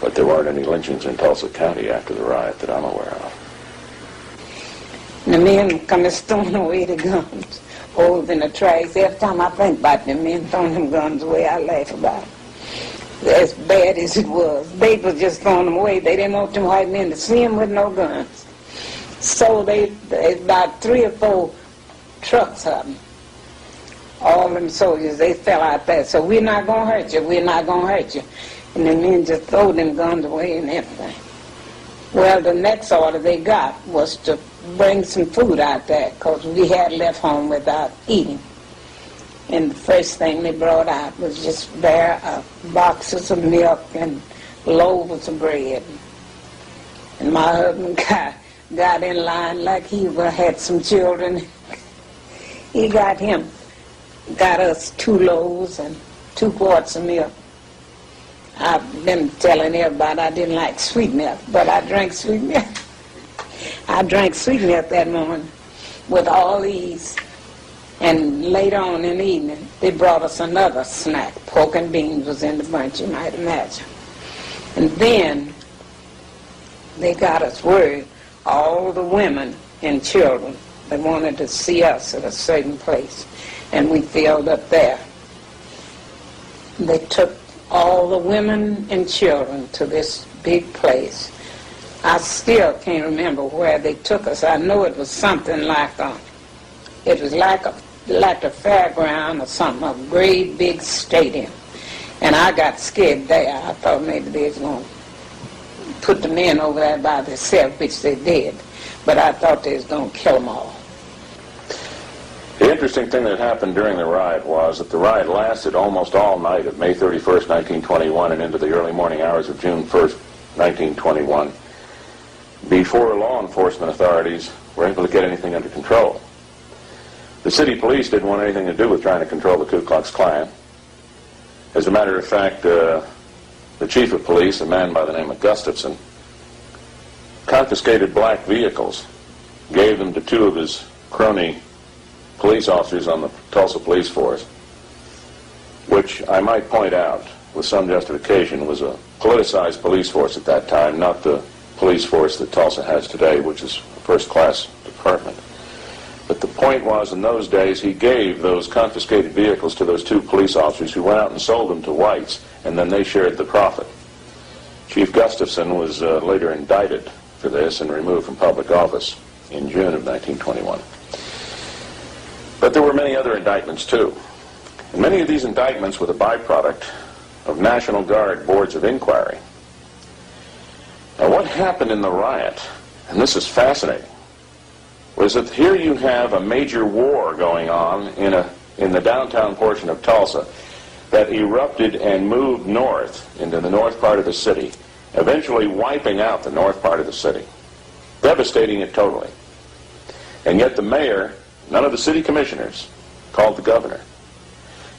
But there weren't any lynchings in Tulsa County after the riot that I'm aware of. The men come and throwing away the guns, holes in the tracks. Every time I think about the men throwing them guns away, I laugh about it. As bad as it was, they was just throwing them away. They didn't want them white men to see them with no guns. So they about 3 or 4 trucks of them. All them soldiers, they fell out there. So we're not going to hurt you, we're not going to hurt you. And the men just throw them guns away and everything. Well, the next order they got was to bring some food out there, because we had left home without eating. And the first thing they brought out was just bare boxes of milk and loaves of bread. And my husband got in line like he had some children. He got us 2 loaves and 2 quarts of milk. I've been telling everybody I didn't like sweet milk, but I drank sweet milk. I drank sweet milk that morning with all these. And later on in the evening, they brought us another snack. Pork and beans was in the bunch, you might imagine. And then they got us word, all the women and children, they wanted to see us at a certain place. And we filled up there. They took all the women and children to this big place. I still can't remember where they took us. I know it was something like it was like a fairground or something, a great big stadium. And I got scared there. I thought maybe they was going to put the men over there by themselves, which they did. But I thought they was going to kill them all. The interesting thing that happened during the riot was that the riot lasted almost all night of May 31st, 1921, and into the early morning hours of June 1st, 1921, before law enforcement authorities were able to get anything under control. The city police didn't want anything to do with trying to control the Ku Klux Klan. As a matter of fact, the chief of police, a man by the name of Gustafson, confiscated black vehicles, gave them to 2 of his crony police officers on the Tulsa police force, which I might point out, with some justification, was a politicized police force at that time, not the police force that Tulsa has today, which is a first-class department. But the point was, in those days, he gave those confiscated vehicles to those 2 police officers who went out and sold them to whites, and then they shared the profit. Chief Gustafson was later indicted for this and removed from public office in June of 1921. But there were many other indictments, too. And many of these indictments were the byproduct of National Guard boards of inquiry. Now, what happened in the riot, and this is fascinating, was that here you have a major war going on in the downtown portion of Tulsa. that erupted and moved north into the north part of the city, eventually wiping out the north part of the city, devastating it totally. And yet the mayor, none of the city commissioners, called the governor.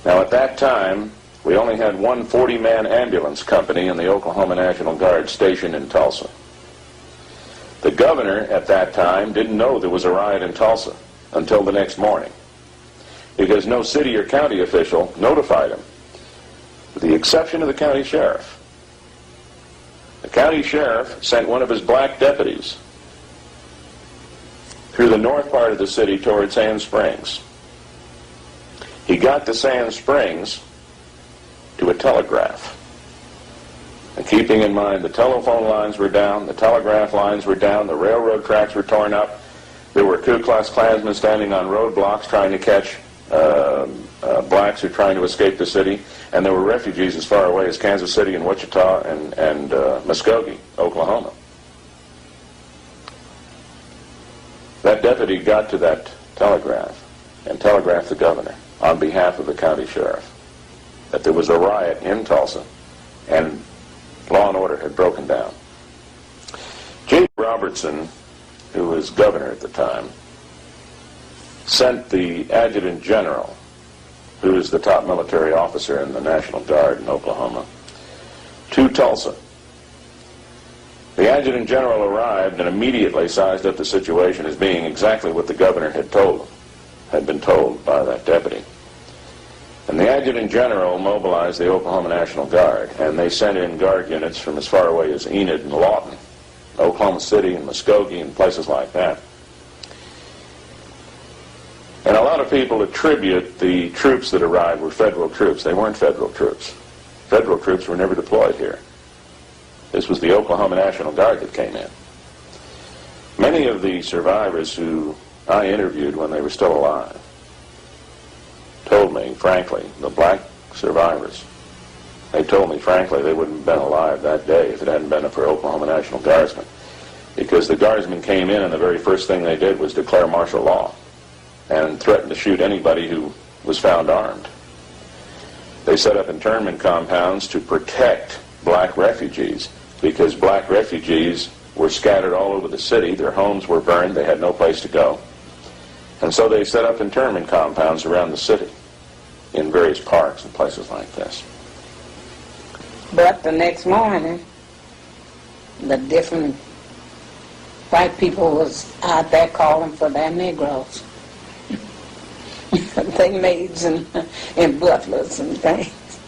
Now at that time, we only had one 40-man ambulance company in the Oklahoma National Guard stationed in Tulsa. The governor at that time didn't know there was a riot in Tulsa until the next morning, because no city or county official notified him, with the exception of the county sheriff. The county sheriff sent one of his black deputies through the north part of the city toward Sand Springs. He got to Sand Springs to a telegraph. And keeping in mind the telephone lines were down, the telegraph lines were down, the railroad tracks were torn up, there were Ku Klux Klansmen standing on roadblocks trying to catch blacks who were trying to escape the city, and there were refugees as far away as Kansas City and Wichita and Muskogee, Oklahoma. That deputy got to that telegraph and telegraphed the governor on behalf of the county sheriff that there was a riot in Tulsa and law and order had broken down. J. Robertson, who was governor at the time, sent the adjutant general, who is the top military officer in the National Guard in Oklahoma, to Tulsa. The adjutant general arrived and immediately sized up the situation as being exactly what the governor had been told by that deputy. And the adjutant general mobilized the Oklahoma National Guard, and they sent in guard units from as far away as Enid and Lawton, Oklahoma City and Muskogee and places like that. And a lot of people attribute the troops that arrived were federal troops. They weren't federal troops. Federal troops were never deployed here. This was the Oklahoma National Guard that came in. Many of the survivors who I interviewed when they were still alive told me, frankly, the black survivors, they told me, frankly, they wouldn't have been alive that day if it hadn't been for Oklahoma National Guardsmen. Because the Guardsmen came in and the very first thing they did was declare martial law and threatened to shoot anybody who was found armed. They set up internment compounds to protect black refugees, because black refugees were scattered all over the city, their homes were burned, they had no place to go. And so they set up internment compounds around the city in various parks and places like this. But the next morning, the different white people was out there calling for their Negroes. They maids and butlers and things.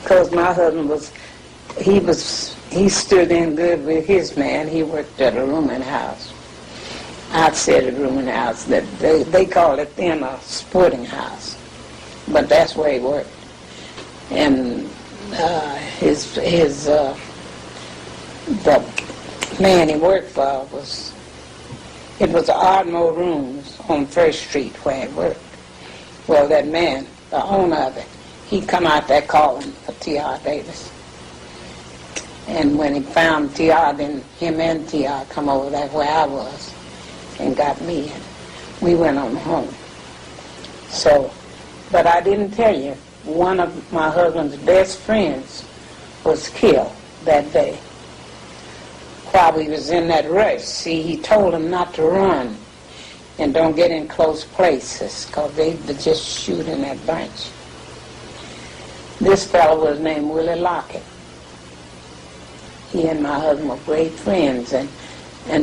Because my husband he stood in good with his man. He worked at a rooming house. Outside a rooming house. That they call it then a sporting house. But that's where he worked. And the man he worked for was Ardmore Rooms on First Street where he worked. Well, that man, the owner of it, he come out there calling for T.R. Davis. And when he found T.R., then him and T.R. come over there where I was and got me, and we went on home. So, but I didn't tell you, one of my husband's best friends was killed that day while he was in that rush. See, he told him not to run and don't get in close places because they just shoot in that bunch. This fellow was named Willie Lockett. He and my husband were great friends, and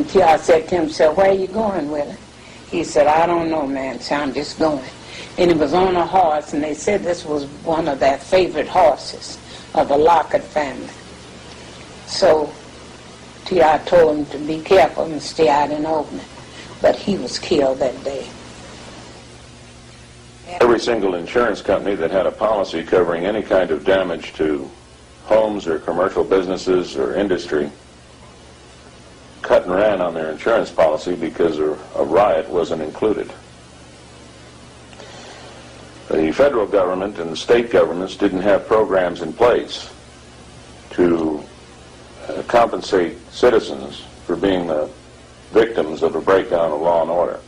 T.R. said to him, "So where are you going, Willie?" He said, "I don't know, man, so I'm just going." And he was on a horse, and they said this was one of their favorite horses of the Lockett family. So T.R. told him to be careful and stay out in opening. But he was killed that day. Every single insurance company that had a policy covering any kind of damage to homes or commercial businesses or industry cut and ran on their insurance policy because a riot wasn't included. The federal government and the state governments didn't have programs in place to compensate citizens for being the victims of a breakdown of law and order.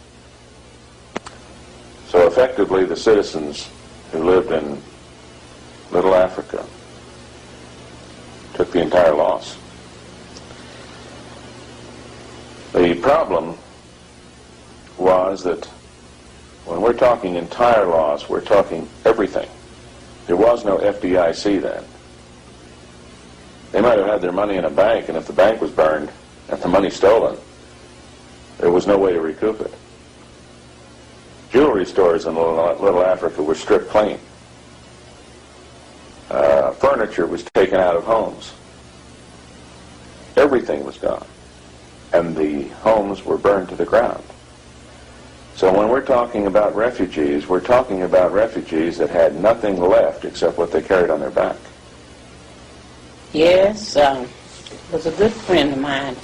So effectively, the citizens who lived in Little Africa took the entire loss. The problem was that when we're talking entire loss, we're talking everything. There was no FDIC then. They might have had their money in a bank, and if the bank was burned and the money stolen, there was no way to recoup it. Jewelry stores in Little Africa were stripped clean. Furniture was taken out of homes. Everything was gone. And the homes were burned to the ground. So when we're talking about refugees, we're talking about refugees that had nothing left except what they carried on their back. Yes, it was a good friend of mine.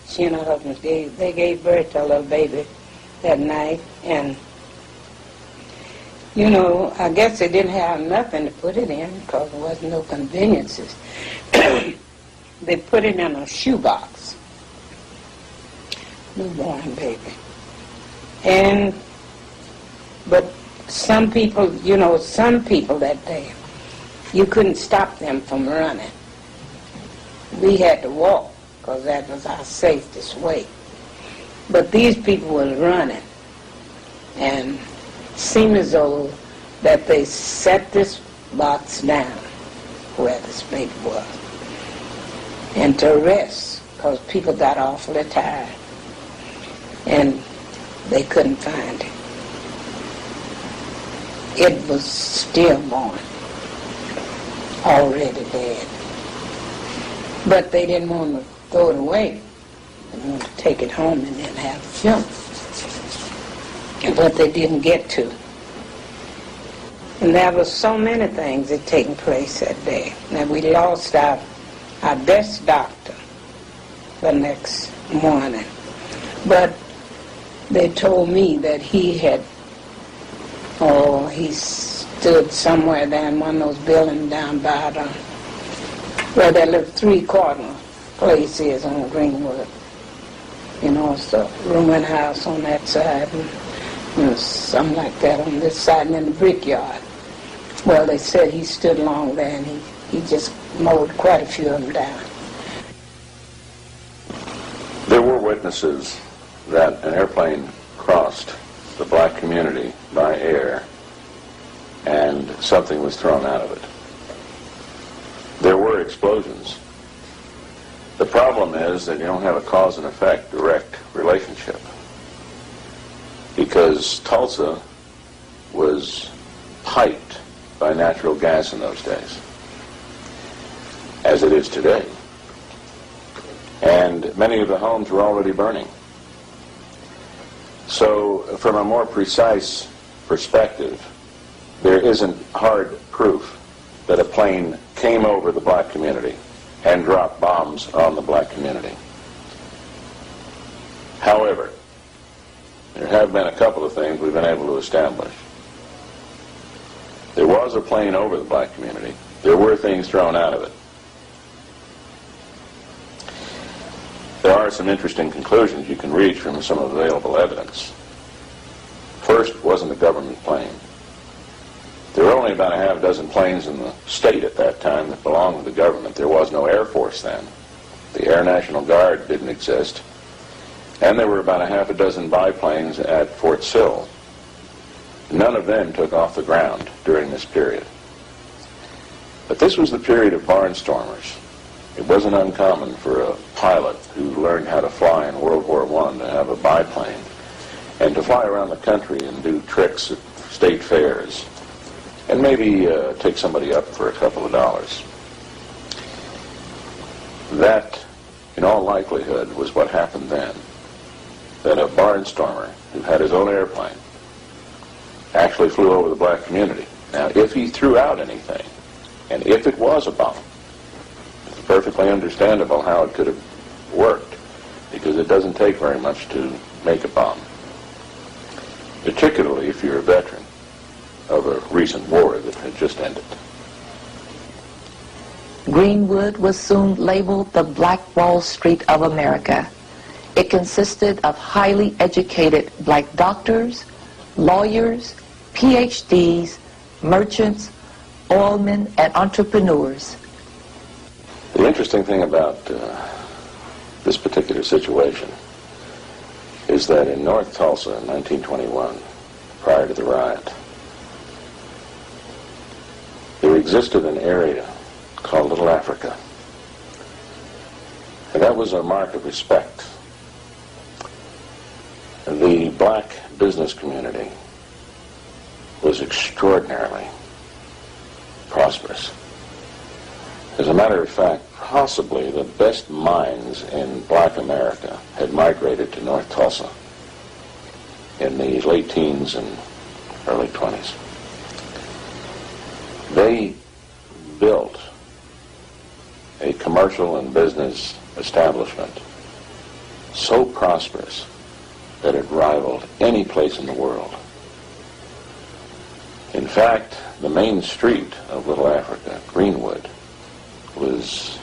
She and her husband, they gave birth to a little baby that night, and you know, I guess they didn't have nothing to put it in because there wasn't no conveniences. They put it in a shoebox, newborn baby. But some people, you know, some people that day, you couldn't stop them from running. We had to walk because that was our safest way. But these people were running, and it seemed as though that they set this box down where this baby was and to rest because people got awfully tired and they couldn't find it. It was stillborn, already dead. But they didn't want to throw it away. They wanted to take it home and then have a funeral. But they didn't get to. And there were so many things that taken place that day. Now we lost our best doctor the next morning. But they told me that he stood somewhere there in one of those buildings down by where that little three-corner place is on Greenwood. You know, it's a ruined house on that side, and you know, something like that on this side, and then the brickyard. Well, they said he stood along there, and he just mowed quite a few of them down. There were witnesses that an airplane crossed the black community by air and something was thrown out of it. There were explosions. The problem is that you don't have a cause and effect direct relationship, because Tulsa was piped by natural gas in those days, as it is today. And many of the homes were already burning. So from a more precise perspective, there isn't hard proof that a plane came over the black community and dropped bombs on the black community. However, there have been a couple of things we've been able to establish. There was a plane over the black community. There were things thrown out of it. There are some interesting conclusions you can reach from some available evidence. First, it wasn't a government plane. There were only about a half dozen planes in the state at that time that belonged to the government. There was no Air Force then. The Air National Guard didn't exist. And there were about a half a dozen biplanes at Fort Sill. None of them took off the ground during this period. But this was the period of barnstormers. It wasn't uncommon for a pilot who learned how to fly in World War I to have a biplane and to fly around the country and do tricks at state fairs and maybe take somebody up for a couple of dollars. That, in all likelihood, was what happened then. That a barnstormer who had his own airplane actually flew over the black community. Now, if he threw out anything, and if it was a bomb, it's perfectly understandable how it could have worked, because it doesn't take very much to make a bomb, particularly if you're a veteran of a recent war that had just ended. Greenwood was soon labeled the Black Wall Street of America. It consisted of highly educated black doctors, lawyers, PhDs, merchants, oilmen, and entrepreneurs. The interesting thing about this particular situation is that in North Tulsa in 1921, prior to the riot, there existed an area called Little Africa. And that was a mark of respect. The black business community was extraordinarily prosperous. As a matter of fact, possibly the best minds in black America had migrated to North Tulsa in the late teens and early 20s. They built a commercial and business establishment so prosperous that it rivaled any place in the world. In fact, the main street of Little Africa, Greenwood, was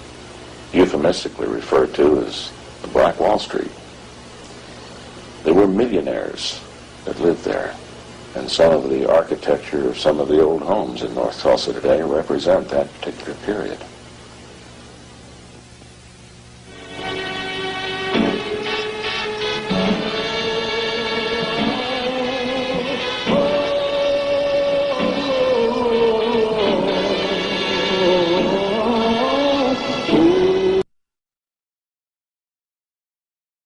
euphemistically referred to as the Black Wall Street. There were millionaires that lived there, and some of the architecture of some of the old homes in North Tulsa today represent that particular period.